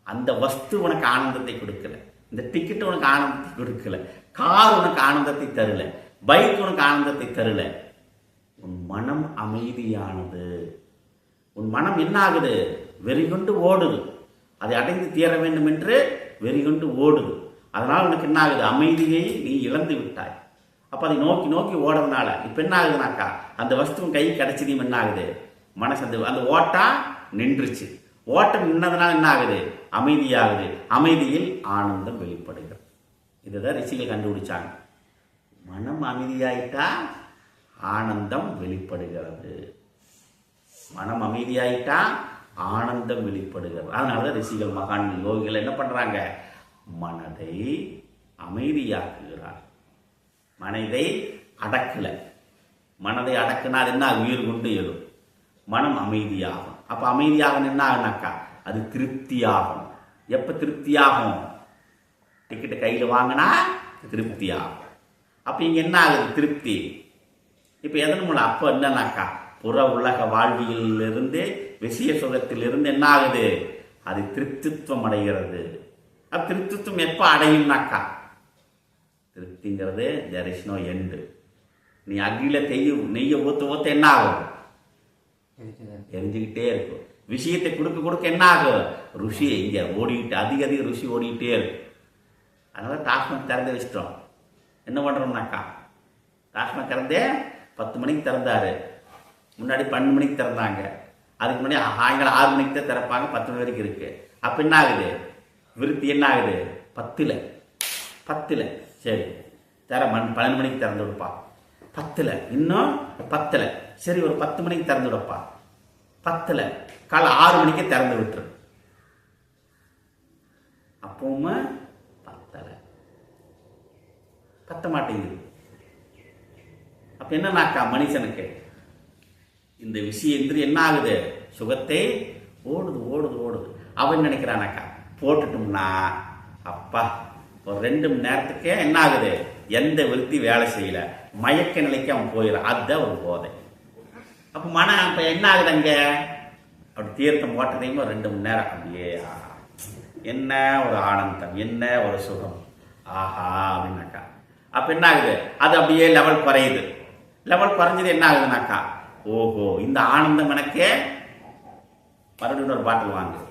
அந்த வஸ்து உனக்கு ஆனந்தத்தை கொடுக்கல, இந்த டிக்கெட் உனக்கு ஆனந்தத்தை கொடுக்கல, கார் உனக்கு ஆனந்தத்தை தரல, பைக் உனக்கு ஆனந்தத்தை தரல. உன் மனம் அமைதியானது. உன் மனம் என்ன ஆகுது? வெறிகொண்டு ஓடுது. அதை அடைந்து தீர வேண்டும் என்று வெறிகொண்டு ஓடுது. அதனால் உனக்கு என்ன ஆகுது? அமைதியை நீ இழந்து விட்டாய். அப்போ அதை நோக்கி நோக்கி ஓடுறதுனால இப்போ என்ன ஆகுதுனாக்கா அந்த வஸ்துவின் கை கிடைச்சதையும் என்ன ஆகுது? மனசு அந்த ஓட்டா நின்றுச்சு. ஓட்டம் நின்னதுனால என்ன ஆகுது? அமைதியாகுது. அமைதியில் ஆனந்தம் வெளிப்படுகிறது. இதுதான் ரிஷிகள் கண்டுபிடிச்சாங்க. மனம் அமைதியாயிட்டா ஆனந்தம் வெளிப்படுகிறது. மனம் அமைதியாயிட்டா ஆனந்தம் வெளிப்படுகிறது. அதனாலதான் ரிஷிகள் மகான்கள் யோகிகள் என்ன பண்றாங்க? மனதை அமைதியாக்குகிறார். மனதை அடக்கல. மனதை அடக்குனா அது என்ன? உயிர் கொண்டு எழும். மனம் அமைதியாகும். அப்ப அமைதியாகும் என்ன ஆகுனாக்கா அது திருப்தியாகும். எப்ப திருப்தியாகும்? டிக்கெட் கையில வாங்கினா திருப்தியாகும். அப்ப இங்க என்ன ஆகுது? திருப்தி. இப்ப எதன் மூலம்? அப்ப என்னன்னாக்கா புற உலக வாழ்வியலிருந்து விஷய சுகத்திலிருந்து என்ன ஆகுது? அது திருப்தித்துவம் அடைகிறது. அது திருப்தித்துவம் எப்ப அடையும்னாக்கா திருப்திங்கிறது there is no end. நீ அக்னியில நெய்ய ஊத்த என்ன ஆகும்? எரிஞ்சுக்கிட்டே இருக்கும். விஷயத்தை கொடுக்க என்ன ஆகும்? ருசி இங்க ஓடிக்கிட்டு அதிக ருசி ஓடிக்கிட்டே இருக்கும். அதனால டாஸ்மாக் திறந்து வச்சிட்டோம். என்ன பண்றோம்னாக்கா டாஸ்மாக் திறந்தே 10 மணிக்கு திறந்தாரு. முன்னாடி 12 மணிக்கு திறந்தாங்க. அதுக்கு முன்னாடி சாயங்காலம் 6 மணிக்கு தான் திறப்பாங்க. 10 மணி வரைக்கும் இருக்கு. அப்ப என்ன ஆகுது? விருத்தி என்ன ஆகுது? 10ல் சரி தர 12 மணிக்கு திறந்து விடுப்பா. 10ல் இன்னும் 10ல் சரி ஒரு 10 மணிக்கு திறந்து விடப்பா. 10ல் காலை 6 மணிக்கு திறந்து விட்டுரு. அப்பவும் 10ல் பத்த மாட்டேங்குது. அப்ப என்னன்னாக்கா மனுஷனுக்கு இந்த விஷயம் என்ன ஆகுது? சுகத்தை ஓடுது. அவன் நினைக்கிறானாக்கா போட்டுட்டோம்னா அப்பா ஒரு 2 மணி நேரத்துக்கே என்ன ஆகுது? எந்த விருத்தி வேலை செய்யல, மயக்க நிலைக்கு அவன் போயிடும். அதுதான் ஒரு போதை. அப்ப மனம் இப்ப என்ன ஆகுது? அங்க அப்படி தீர்த்தம் போட்டதையும் ஒரு 2 மணி நேரம் அப்படியே என்ன ஒரு ஆனந்தம், என்ன ஒரு சுகம், ஆஹா அப்படின்னாக்கா அப்ப என்ன ஆகுது? அது அப்படியே லெவல் குறையுது. லெவல் குறைஞ்சது என்ன ஆகுதுனாக்கா ஓஹோ இந்த ஆனந்தம் எனக்கே மறுபடியும் ஒரு பாட்டில் வாங்கு,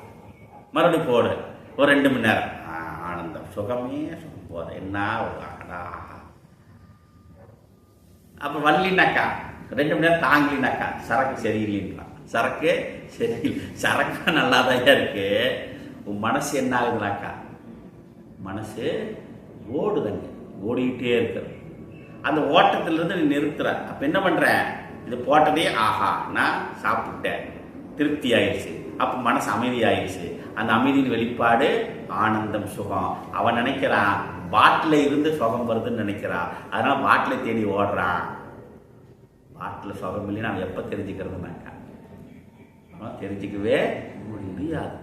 மறுபடியும் போடு, ஒரு 2 மணி நேரம் ஆனந்தம், சுகமே சுகம் போத என்ன ஒரு அப்ப வரலினாக்கா 2 மணி நேரம் தாங்கலினாக்கா சரக்கு சரியில்லைங்களா? சரக்கு சரியில்லை. சரக்கு நல்லாதான் இருக்கு. உன் மனசு என்ன ஆகுதுனாக்கா மனசு ஓடுதுங்க, ஓடிக்கிட்டே இருக்கிறது. அந்த ஓட்டத்திலிருந்து நீ நிறுத்துற. அப்ப என்ன பண்ற? இது போட்டதே ஆஹா நான் சாப்பிட்டேன், திருப்தி ஆயிடுச்சு. அப்ப மனசு அமைதி ஆயிடுச்சு. அந்த அமைதியின் வெளிப்பாடு ஆனந்தம், சுகம். அவன் நினைக்கிறான் பாட்டில இருந்து சுகம் வருதுன்னு நினைக்கிறான். அதனால பாட்டிலை தேடி ஓடுறான். பாட்டில சுகம் இல்லைன்னு அவன் எப்ப தெரிஞ்சுக்கிறதுனாக்கா அவன் தெரிஞ்சுக்கவே முடியாது.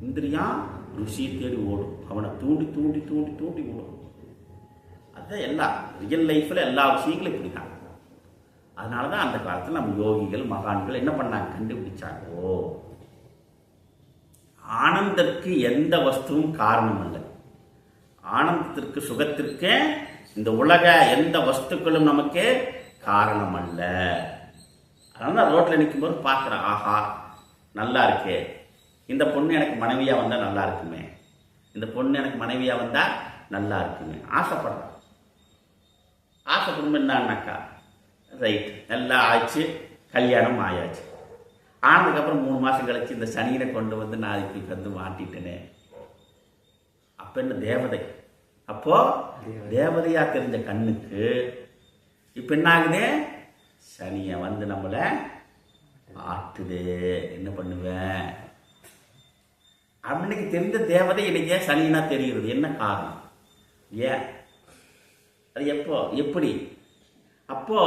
இந்திரியான் ருசியை தேடி ஓடும். அவனை தூண்டி தூண்டி தூண்டி தூண்டி ஓடும். அதுதான் எல்லா ரியல் லைஃப்ல எல்லா விஷயங்களும் இப்படிதான். அதனாலதான் அந்த காலத்துல நம்ம யோகிகள் மகான்கள் என்ன பண்ணாங்க? கண்டுபிடிச்சாங்க. ஓ ஆனந்தத்திற்கு எந்த வஸ்துவும் காரணம் அல்ல. ஆனந்தத்திற்கு சுகத்திற்கு இந்த உலக எந்த வஸ்துக்களும் நமக்கு காரணம் அல்ல. அதனால ரோட்ல நிற்கும் போது பார்க்குறேன், ஆஹா நல்லா இருக்கே, இந்த பொண்ணு எனக்கு மனைவியா வந்தா நல்லா இருக்குமே, இந்த பொண்ணு எனக்கு மனைவியா வந்தா நல்லா இருக்குமே ஆசைப்படுறேன். ஆசைப்படும் என்னன்னாக்கா ரைட் எல்லாம் ஆச்சு, கல்யாணம் ஆயாச்சு. ஆனதுக்கப்புறம் 3 மாசம் கழிச்சு இந்த சனியனை கொண்டு வந்து நான் இப்படி வந்து மாட்டிட்டேனே. அப்ப என்ன தேவதை, அப்போ தேவதையா தெரிஞ்ச கண்ணுக்கு இப்ப என்ன ஆகுது, சனிய வந்து நம்மளை ஆட்டுது. என்ன பண்ணுவேன் அன்னைக்கு தெரிந்த தேவதை இன்னைக்கு ஏன் சனினா தெரிகிறது? என்ன காரணம்? ஏன் அது எப்போ எப்படி? அப்போ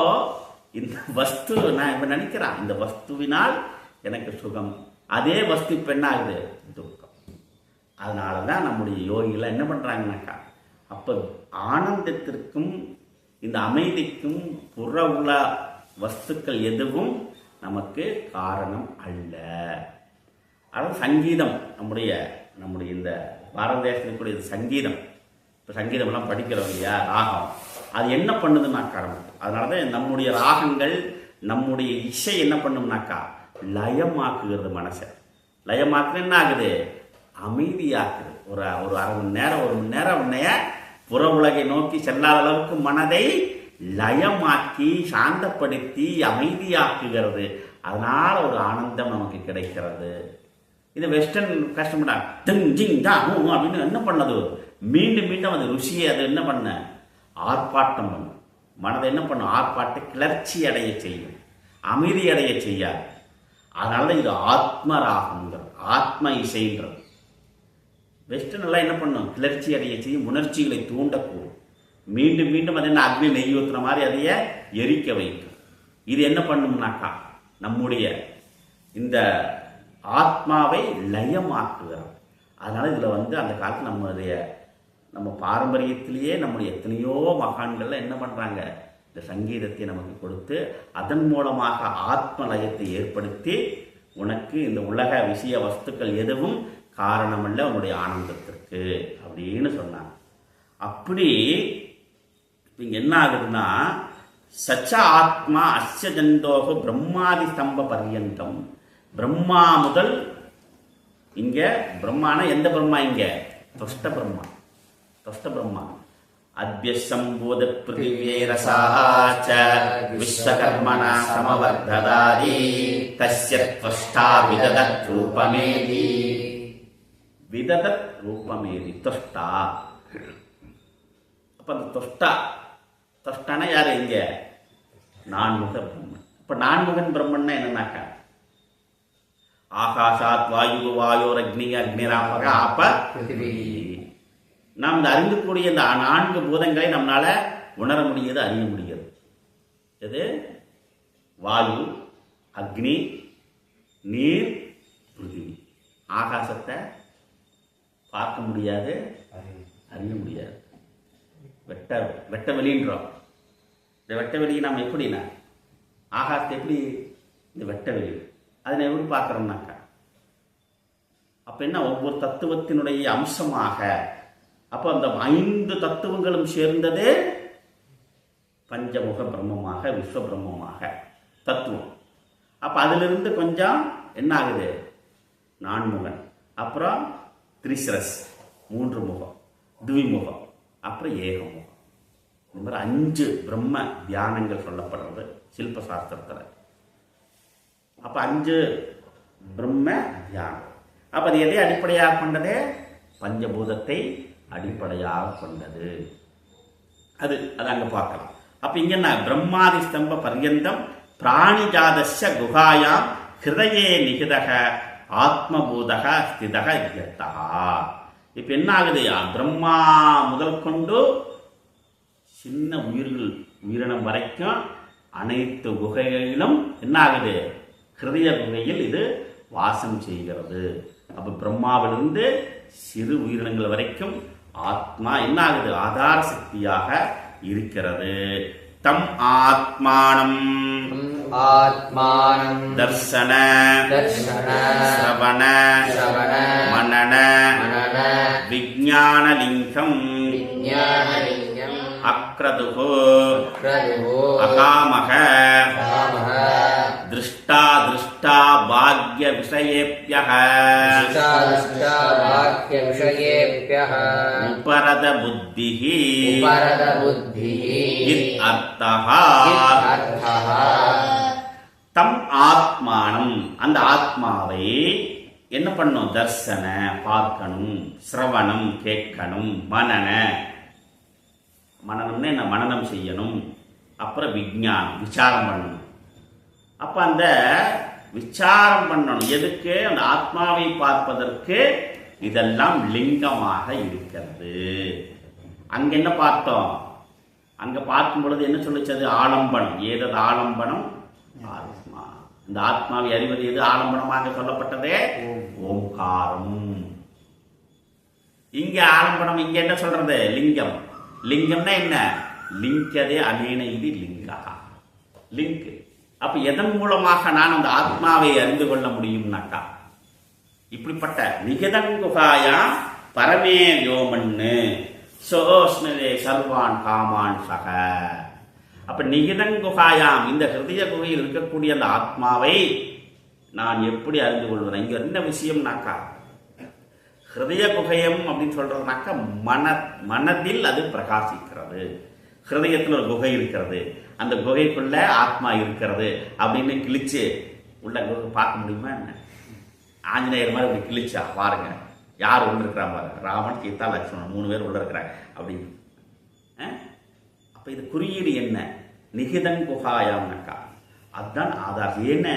இந்த வஸ்து நான் இப்ப நினைக்கிறேன், இந்த வஸ்துவினால் எனக்கு சுகம், அதே வஸ்து இப்ப என்ன ஆகுது, துக்கம். அதனாலதான் நம்முடைய யோகிகள் என்ன பண்றாங்கன்னாக்கா, அப்ப ஆனந்தத்திற்கும் இந்த அமைதிக்கும் புற உள்ள வஸ்துக்கள் எதுவும் நமக்கு காரணம் அல்ல. அதாவது சங்கீதம், நம்முடைய இந்த பாரத தேசத்துக்குரிய சங்கீதம், இப்போ சங்கீதம் எல்லாம் படிக்கிறோம் இல்லையா, ராகம், அது என்ன பண்ணுதுன்னாக்கா நமக்கு. அதனாலதான் நம்முடைய ராகங்கள், நம்முடைய இசை என்ன பண்ணும்னாக்கா லயமாக்குகிறது மனசை. லயமாக்குறது என்ன ஆகுது, அமைதியாக்குது. ஒரு அரை மணி நேரம் 1 மணி நேரம் உன்னைய புற உலகை நோக்கி செல்லாத அளவுக்கு மனதை லயமாக்கி சாந்தப்படுத்தி அமைதியாக்குகிறது. அதனால ஒரு ஆனந்தம் நமக்கு கிடைக்கிறது. இது வெஸ்டர்ன் கஷ்டப்படா அப்படின்னு என்ன பண்ணது, மீண்டும் மீண்டும் அது ருசியை அது என்ன பண்ண, ஆர்ப்பாட்டம் பண்ணும். மனதை என்ன பண்ணும், ஆர்ப்பாட்ட கிளர்ச்சி அடைய செய்யும், அமைதி அடைய செய்யாது. அதனால இது ஆத்ம ராகங்கிறது, ஆத்ம இசைன்றது. வெஸ்டர்ன் எல்லாம் என்ன பண்ணும், கிளர்ச்சி அடைய செய்யும், உணர்ச்சிகளை தூண்டக்கூடும். மீண்டும் மீண்டும் அது என்ன, அக்னி நெய் ஊத்துற மாதிரி அதைய எரிக்க வைக்கும். இது என்ன பண்ணும்னாக்கா நம்முடைய இந்த ஆத்மாவை லயமாக்குகிறது. அதனால இதுல வந்து அந்த காலத்தில் நம்ம பாரம்பரியத்திலேயே நம்முடைய எத்தனையோ மகான்கள்ல என்ன பண்றாங்க, இந்த சங்கீதத்தை நமக்கு கொடுத்து அதன் மூலமாக ஆத்ம லயத்தை ஏற்படுத்தி, உனக்கு இந்த உலக விஷய வஸ்துக்கள் எதுவும் காரணமல்ல உன்னுடைய ஆனந்தத்திற்கு அப்படின்னு சொன்னாங்க. அப்படி இங்க என்ன ஆகுதுன்னா, சச்ச ஆத்மா அஸ்ய ஜந்தோக பிரம்மாதி ஸ்தம்ப பர்யந்தம். பிரம்மா முதல், இங்க பிரம்மான எந்த பிரம்மா, இங்க தொஷ்ட பிரம்மா, தொஷ்ட பிரம்மா. அத்யசம்பூத பிருதிவே ரசாச்ச விஸ்வகர்மணா சமவர்ததாதி தஸ்ய த்வஷ்டா விததத் ரூபமேதி. விததத் ரூபமேதி தொஷ்டா. அப்ப அந்த தொஷ்டானா யாரு, இங்க நான்முக பிரம்மன். இப்ப நான்முகன் பிரம்மன்னா என்னன்னாக்கா, ஆகாஷாத் வாயு வாயோர் அக்னி அக்னிராபக ஆப பிருத்திவி. நாம் இந்த அறிந்து கூடிய இந்த 4 பூதங்களை நம்மளால உணர முடியாது, அறிய முடியாது. எது, வாயு, அக்னி, நீர், பிருத்திவி. ஆகாசத்தை பார்க்க முடியாது, அறிய முடியாது. வெட்ட வெளின்றோம். இந்த வெட்ட வெளியை நாம் எப்படின்னா, ஆகாசத்தை எப்படி, இந்த வெட்ட வெளி அதனை எப்படி பார்க்கிறோம்னாக்கா, அப்ப என்ன, ஒவ்வொரு தத்துவத்தினுடைய அம்சமாக, அப்ப அந்த 5 தத்துவங்களும் சேர்ந்தது பஞ்சமுக பிரம்மமாக, விஸ்வ பிரம்மமாக தத்துவம். அப்ப அதிலிருந்து கொஞ்சம் என்ன ஆகுது, நான்முகன், அப்புறம் திரிசரஸ் 3 முகம், துவிமுகம், அப்புறம் ஏகமுகம். இந்த மாதிரி 5 பிரம்ம தியானங்கள் சொல்லப்படுறது சில்ப சாஸ்திரத்தில். அப்ப 5 பிரம்ம தியானம். அப்ப அது எதை அடிப்படையாக கொண்டது, பஞ்சபூதத்தை அடிப்படையாக கொண்டது. அது அங்க பார்க்கலாம். அப்ப இங்க என்ன, பிரம்மாதி ஸ்தம்ப பர்யந்தம் பிராணிஜாதஸ்ய குகாயாம் ஹிருதயே நிகிதக ஆத்மபூதக ஸ்திதக யத்தா. இப்ப என்ன ஆகுது, பிரம்மா முதல் கொண்டு சின்ன உயிரினம் வரைக்கும் அனைத்து குகைகளிலும் என்ன ஆகுது, ஹிருதய குகையில் இது வாசம் செய்கிறது. அப்ப பிரம்மாவிலிருந்து சிறு உயிரினங்கள் வரைக்கும் ஆத்மா என்ன ஆகுது, ஆதார சக்தியாக இருக்கிறது. தம் ஆத்மானம் தர்சன ஸ்ரவண மனன விஞ்ஞானலிங்கம் அக்ரதுஹோ அகாமக திருஷ்டா திருஷ்டா பாக்ய விஷயேப்யஹ உபரத புத்திஹி இத் அர்த்தஹ. தம் ஆத்மானம், அந்த ஆத்மாவை என்ன பண்ணும்? தர்சன பார்க்கணும், சிரவணம் கேட்கணும், மனனம்னு என்ன? மனனம் செய்யணும். அப்புறம் விஞ்ஞானம், விசாரம் பண்ணணும். அப்ப அந்த விசாரம் பண்ணணும் எதுக்கு? அந்த ஆத்மாவை பார்ப்பதற்கு. இதெல்லாம் லிங்கமாக இருக்கிறது. அங்க என்ன பார்த்தோம்? அங்க பார்க்கும் பொழுது என்ன சொல்லுச்சு? அது ஆலம்பனம். ஏதது ஆலம்பனம்? ஆத்மா. இந்த ஆத்மாவை அறிவது எது ஆலம்பனமாக சொல்லப்பட்டதே? ஓம்காரம். இங்க ஆலம்பனம், இங்க என்ன சொல்றது? லிங்கம். லிங்கம்னா என்ன? லிங்கதே அனேன இது லிங்கா, லிங்க். அப்ப எதன் மூலமாக நான் அந்த ஆத்மாவை அறிந்து கொள்ள முடியும்னாக்கா, இப்படிப்பட்ட நிகதங்குகாயா பரமே யோமன்னு சோஸ்னரே சர்வான் காமான் சக. அப்ப நிகிதங்குகாயாம், இந்த ஹிருதய குகையில் இருக்கக்கூடிய அந்த ஆத்மாவை நான் எப்படி அறிந்து கொள்வேன்? இங்க என்ன விஷயம்னாக்கா, ஹிருதய குகையம் அப்படின்னு சொல்றதுனாக்கா மனதில் அது பிரகாசிக்கிறது. ஹிருதயத்தில் ஒரு குகை இருக்கிறது, அந்த குகைக்குள்ள ஆத்மா இருக்கிறது அப்படின்னு கிழிச்சு உள்ள பார்க்க முடியுமா என்ன? ஆஞ்சநேயர் மாதிரி இப்படி கிழிச்சா பாருங்க, யார் உள்ள இருக்கிறாங்க பாருங்க, ராமன், சீதா, லட்சுமணன் 3 பேர் உள்ள இருக்கிறாங்க அப்படின்னு. அப்ப இது குறியீடு என்ன? நிகிதன் குகாயாம்னாக்கா அதுதான் ஆதாரம். ஏன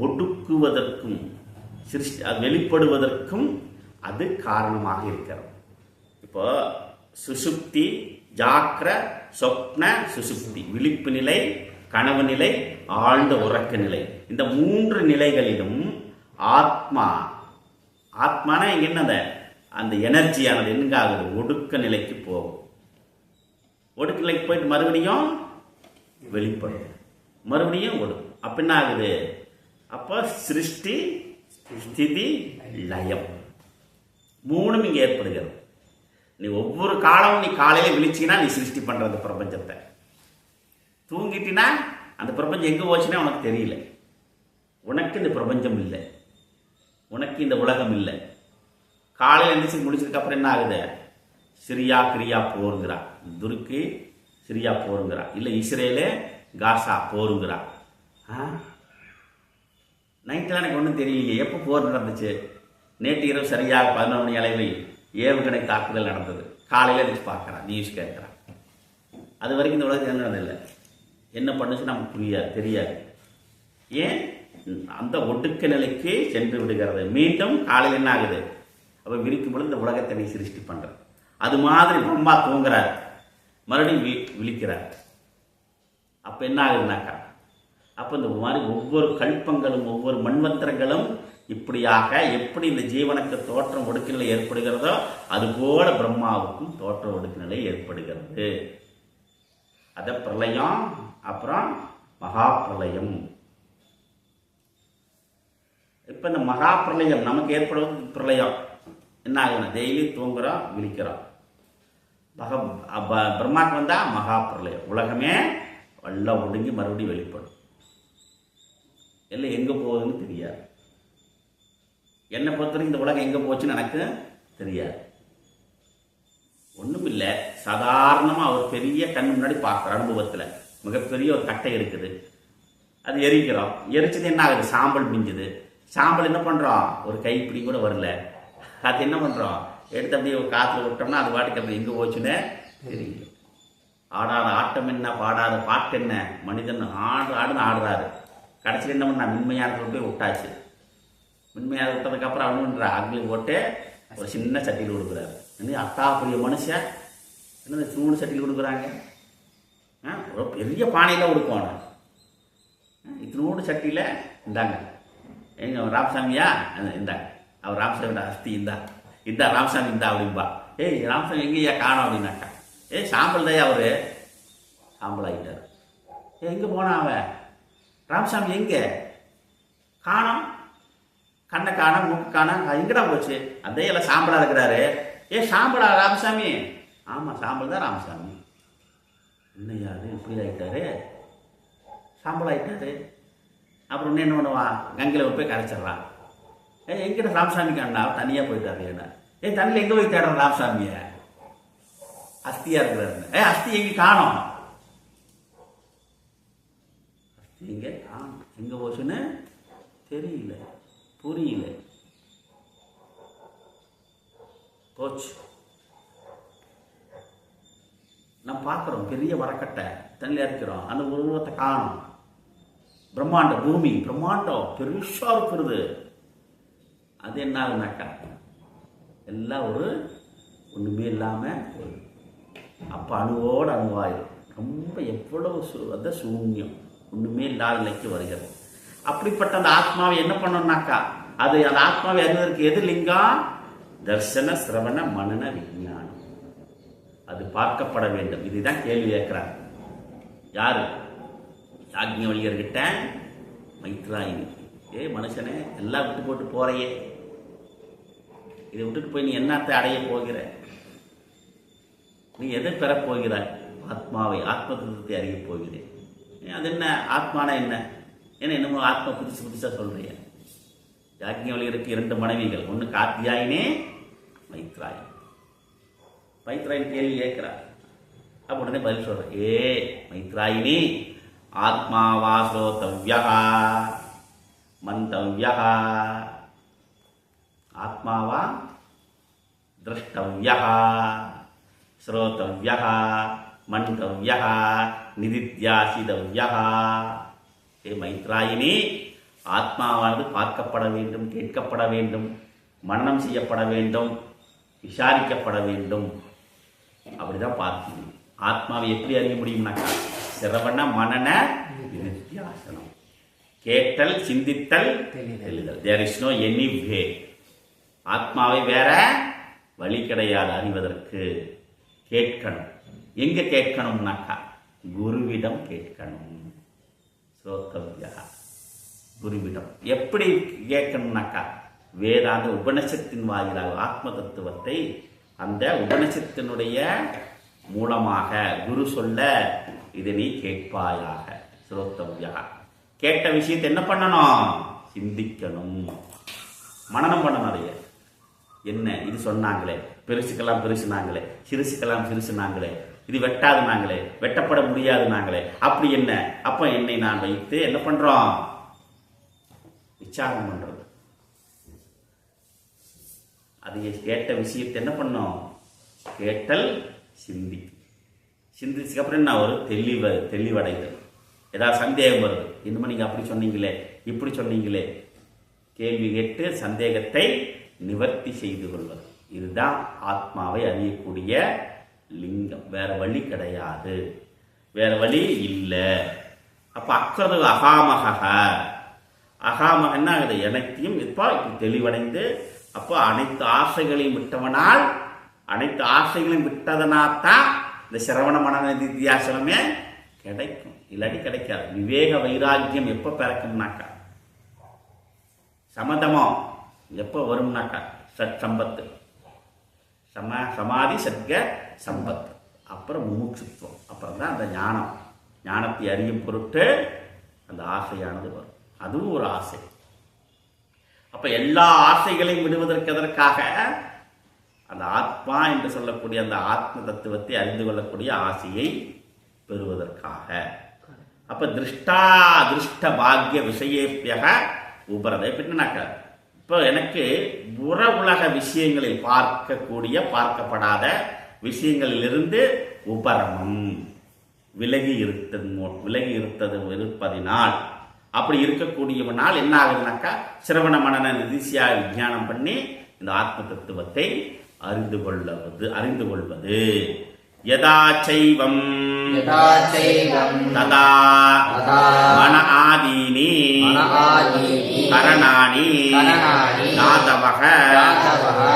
ஒடுக்குவதற்கும் வெளிப்படுவதற்கும் அது காரணமாக இருக்கிறது. இப்போ சுசுப்தி, ஜாக்கிர, சொப்ன, சுசுப்தி, விழிப்பு நிலை, கனவு நிலை, ஆழ்ந்த உறக்க நிலை, இந்த 3 நிலைகளிலும் ஆத்மானா இங்க என்னது? அந்த எனர்ஜியானது எங்க ஆகுது? ஒடுக்க நிலைக்கு போகும். ஒடுக்க நிலைக்கு போயிட்டு மறுபடியும் வெளிப்படும், மறுபடியும் ஒடுக்கும். அப்ப என்ன ஆகுது? அப்ப சிருஷ்டி, ஸ்திதி, லயம் 3 இங்க ஏற்படுகிறது. நீ ஒவ்வொரு காலமும் நீ காலையில விழிச்சினா நீ சிருஷ்டி பண்றது பிரபஞ்சத்தை. தூங்கிட்டினா அந்த பிரபஞ்சம் எங்க போச்சுன்னா உனக்கு தெரியல. உனக்கு இந்த பிரபஞ்சம் இல்லை, உனக்கு இந்த உலகம் இல்லை. காலையில் எழுந்திரிச்சு முடிச்சதுக்கு அப்புறம் என்ன ஆகுது? சிரியா கிரியா போருங்கிறா, துருக்கி சிரியா போருங்கிறா, இல்லை இஸ்ரேலு காசா போருங்கிறா. நைட்டில் எனக்கு ஒன்றும் தெரியலையே, எப்போ போர் நடந்துச்சு? நேற்று இரவு சரியாக 11 மணி அளவில் ஏவுகணை தாக்குதல் நடந்தது. காலையில் எழுந்திரிச்சு பார்க்குறான், நியூஸ் கேட்குறான். அது வரைக்கும் இந்த உலகத்தில் என்ன நடந்ததில்லை. என்ன பண்ணுச்சு நமக்கு தெரியாது. ஏன்? அந்த ஒடுக்க நிலைக்கு சென்று விடுகிறது. மீண்டும் காலையில் என்ன ஆகுது? அப்போ விழிக்கும் பொழுது இந்த உலகத்தை நீ சிருஷ்டி பண்ற. அது மாதிரி பிரம்மா தூங்குறார், மறுபடியும் விழிக்கிறார். அப்ப என்ன ஆகுதுனாக்கா, அப்ப இந்த மாதிரி ஒவ்வொரு கல்பங்களும் ஒவ்வொரு மண்வத்திரங்களும் இப்படியாக எப்படி இந்த ஜீவனுக்கு தோற்றம் ஒடுக்க நிலை ஏற்படுகிறதோ அதுபோல பிரம்மாவுக்கும் தோற்றம் ஒடுக்க நிலை ஏற்படுகிறது. அத பிரளயம், அப்புறம் மகா பிரளயம். இப்ப இந்த மகா பிரளயம் நமக்கு ஏற்படுவது பிரளயம். என்ன ஆகுதுன்னா, டெய்லி தூங்குறோம், விழிக்கிறோம். பிரம்மாக்கு வந்தா மகா பிரளயம், உலகமே எல்லாம் ஒடுங்கி மறுபடியும் வெளிப்படும். எல்லாம் எங்க போகுதுன்னு தெரியாது. என்னை பொறுத்தவரைக்கும் இந்த உலகம் எங்க போச்சுன்னு எனக்கு தெரியாது. ஒண்ணும் இல்லை, சாதாரணமா அவர் பெரிய கண் முன்னாடி பார்க்குற அனுபவத்தில் மிகப்பெரிய ஒரு கட்டை இருக்குது, அது எரிக்கிறோம். எரிச்சது என்ன ஆகுது? சாம்பல் மிஞ்சுது. சாம்பல் என்ன பண்றோம்? ஒரு கைப்பிடி கூட வரல. அது என்ன பண்றோம்? எடுத்து அப்படியே காத்துல விட்டோம்னா அது பாட்டுக்கு அப்படி எங்க போச்சுன்னு தெரியல. ஆடாத ஆட்டம் என்ன, பாடாத பாட்டு என்ன, மனிதன் ஆடுன்னு ஆடுறாரு. கடைசியில் என்ன பண்ணா, மின்மையானத்தில் போய் விட்டாச்சு. மின்மையாக விட்டதுக்கு அப்புறம் அவனுன்ற அக்னி போட்டு ஒரு சின்ன சட்டியில் கொடுக்குறாரு. அத்தா பெரிய மனுஷன் என்ன சூடு சட்டியில் கொடுக்குறாங்க? ஒரு பெரிய பானையில் கொடுக்கணும். இத்தினோடு சட்டியில் இந்தாங்க, எங்க ராமசாமியா இந்தாங்க, அவர் ராமசாமியோட அஸ்தி இந்தா ராமசாமி இந்தா அப்படின்பா. ஏய் ராமசாமி எங்கேயா காணும் அப்படின்னாக்கா, சாம்பல் தான் அவரு சாம்பல் ஆகிட்டார். எங்கே போனா அவன்? ராமசாமி எங்கே காணோம்? கண்ணை காணோம், மூக்கு காணோம், எங்கடா போச்சு? அதே எல்லாம் சாம்பலா இருக்கிறாரு. சாம்பலா ராமசாமி? ஆமா சாம்பல் தான் ராமசாமி. என்னையாரு இப்படி ஆகிட்டாரு, சாம்பல் ஆகிட்டாரு. அப்புறம் என்ன பண்ணுவான்? கங்கையில் போய் கரைச்சிட்றான். எங்கிட்ட ராமசாமிக்கு அண்ணா தனியாக போயிட்டாரு. ஏன்னா தண்ணியில் எங்கே போய் தேடுற ராமசாமிய? அஸ்தியா இருக்கிறாரு. அஸ்தி எங்கே காணோம்? அஸ்தி எங்கே காணும்? எங்கே போச்சுன்னு தெரியல, புரியல, போச்சு. நான் பார்க்குறோம் பெரிய வரக்கட்டை தண்ணியில் இருக்கிறோம், அந்த உருவத்தை காணும். பிரம்மாண்டம், பூமி பிரம்மாண்டம் பெருசாக இருக்கிறது. அது என்ன ஆகுனாக்கா எல்லாம் ஒன்றுமே இல்லாமல் அப்போ அணுவோடு அணுவாயிரும். ரொம்ப எவ்வளவு அந்த சூன்யம் ஒன்றுமே இல்லாத நிலைக்கு வருகிறது. அப்படிப்பட்ட அந்த ஆத்மாவை என்ன பண்ணணும்னாக்கா அது அந்த ஆத்மாவை அறிவதற்கு எது லிங்கம்? தர்சன சிரவண மனன விஞ்ஞானம். அது பார்க்கப்பட வேண்டும். இதுதான் கேள்வி கேட்கிறார். யாரு? யாக்ஞவல்யர்கிட்ட மைத்ராயினி. மனுஷனே எல்லாம் விட்டு போட்டு போறையே, இதை விட்டுட்டு போய் நீ என்னத்தை அடைய போகிற? நீ எதை பெறப் போகிறாய்? ஆத்மாவை, ஆத்ம தத்துவத்தை அறிய போகிறேன். அது என்ன ஆத்மானா என்ன? ஏன்னா என்னமோ ஆத்மா புதுசாக சொல்றிய. யாக்ஞவல்யருக்கு 2 மனைவிகள், ஒன்று காத்தியாயினே, மைத்ராயினி. மைத்ராயினி கேள்வி கேட்கிறார். அப்போ உடனே பதில் சொல்ற, மைத்ராயினி, ஆத்மாவா ஸ்ரோதவ்யா மந்தவ்யா, ஆத்மாவா திரஷ்டவ்யா ஸ்ரோதவ்யா மந்தவ்யா நிதித்யாசிதவ்யா. மைத்ராயினி, ஆத்மாவானது பார்க்கப்பட வேண்டும், கேட்கப்பட வேண்டும், மனனம் செய்யப்பட வேண்டும், விசாரிக்கப்பட வேண்டும். அப்படிதான் பார்க்கணும். ஆத்மாவை எப்படி அறிய முடியும்னாக்கா சிரவண மனன நிதித்தியாசனம். கேட்டல், சிந்தித்தல், தெளிதல். There is no any way. ஆத்மாவை வேற வழி கிடையாது அறிவதற்கு. கேட்கணும். எங்க கேட்கணும்னாக்கா குருவிடம் கேட்கணும். ஸ்ரோதவ்யா, குருவிடம். எப்படி கேட்கணும்னாக்கா வேதாந்த உபனிஷத்தின் வாயிலாக ஆத்ம தத்துவத்தை அந்த உபனிஷத்தினுடைய மூலமாக குரு சொல்ல இதை நீ கேட்பாயாக. ஸ்ரோதவ்யா. கேட்ட விஷயத்தை என்ன பண்ணணும்? சிந்திக்கணும், மனனம் பண்ணணும். அதைய என்ன இது சொன்னாங்களே, பெருசுக்கெல்லாம் பெருசுனாங்களே, சிறுசுக்கெல்லாம் சிறுசுனாங்களே, இது வெட்டாது நாங்களே, வெட்டப்பட முடியாது நாங்களே, அப்படி என்ன? அப்ப என்னை நான் வைத்து என்ன பண்றோம்? விசாரம் பண்றது. அதை கேட்ட விஷயத்தை என்ன பண்ணோம்? கேட்டல், சிந்தி. சிந்திச்சதுக்கு அப்புறம் என்ன ஒரு தெளிவடைதல். ஏதாவது சந்தேகம் வருது, இன்னும் நீங்க அப்படி சொன்னீங்களே, இப்படி சொன்னீங்களே, கேள்வி கேட்டு சந்தேகத்தை நிவர்த்தி செய்து கொள்வது. இதுதான் ஆத்மாவை அறியக்கூடிய லிங்கம். வேற வழி கிடையாது, வேற வழி இல்லை. அப்ப அக்கறது அகாமக. அகாமக என்ன ஆகுது? எனத்தையும் இப்போ தெளிவடைந்து அப்போ அனைத்து ஆசைகளையும் விட்டவனால், அனைத்து ஆசைகளையும் விட்டதனால்தான் இந்த சிரவண மனன நிதித்தியாசனமே கிடைக்கும். இல்லாட்டி கிடைக்காது. விவேக வைராக்கியம் எப்போ பிறக்கும்னாக்கா, சமதமம் எப்போ வரும்னாக்கா, சட் சம்பத்து, சமாதி சத்க சம்பத்து, அப்புறம் முமுட்சுத்துவம், அப்புறம் தான் அந்த ஞானத்தை அறியும் பொருட்டு அந்த ஆசையானது வரும். அதுவும் ஒரு ஆசை. அப்ப எல்லா ஆசைகளையும் விடுவதற்கு எதற்காக? அந்த ஆத்மா என்று சொல்லக்கூடிய அந்த ஆத்ம தத்துவத்தை அறிந்து கொள்ளக்கூடிய ஆசையை பெறுவதற்காக. அப்ப திருஷ்ட பாக்கிய விஷயேபியக உபரதை பின்னாக்க, இப்போ எனக்கு புற உலக விஷயங்களில் பார்க்கப்படாத விஷயங்களிலிருந்து உபரமம் விலகி இருப்பதினால், அப்படி இருக்கக்கூடியவனால் என்ன ஆகுதுனாக்கா சிரவண மனன நிதிசியா விஞ்ஞானம் பண்ணி இந்த ஆத்ம தத்துவத்தை அறிந்து கொள்வது. யதா சைவம் ததா மன ஆதீனி கரணானி தாதவக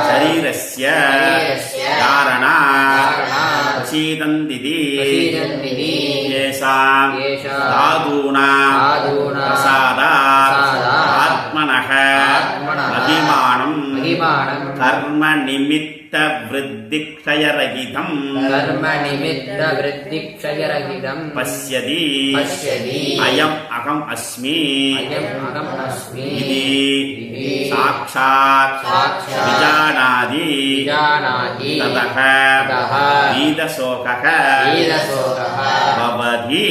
சரீரஸ்ய தாரணா சீதந்திதி ஏஷாம் தாதூனாம் பிரசாதா ஆத்மனஹ அபிமானம் கர்ம நிமித்த விருத்திக்ஷயரகிதம் பஸ்யதி அயம் அகம் அஸ்மி இதி சாக்ஷாத் விஜானாதி ததஹ வீதசோகஹ பவதி.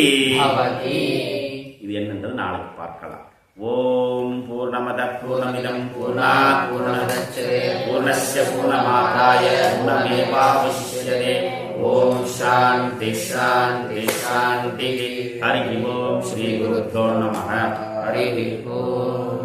இது என்னன்றது நாளைக்கு பார்க்கலாம். ஓம் பூர்ணமத பூர்ணமிதம் பூர்ணாத் பூர்ணமுதச்யதே பூர்ணஸ்ய பூர்ணமாதாய பூர்ணமேவாவசிஷ்யதே. ஓம் சாந்தி சாந்தி சாந்தி. ஹரி ஓம் ஸ்ரீ குருப்போ நமः. ஹரி ஓம்.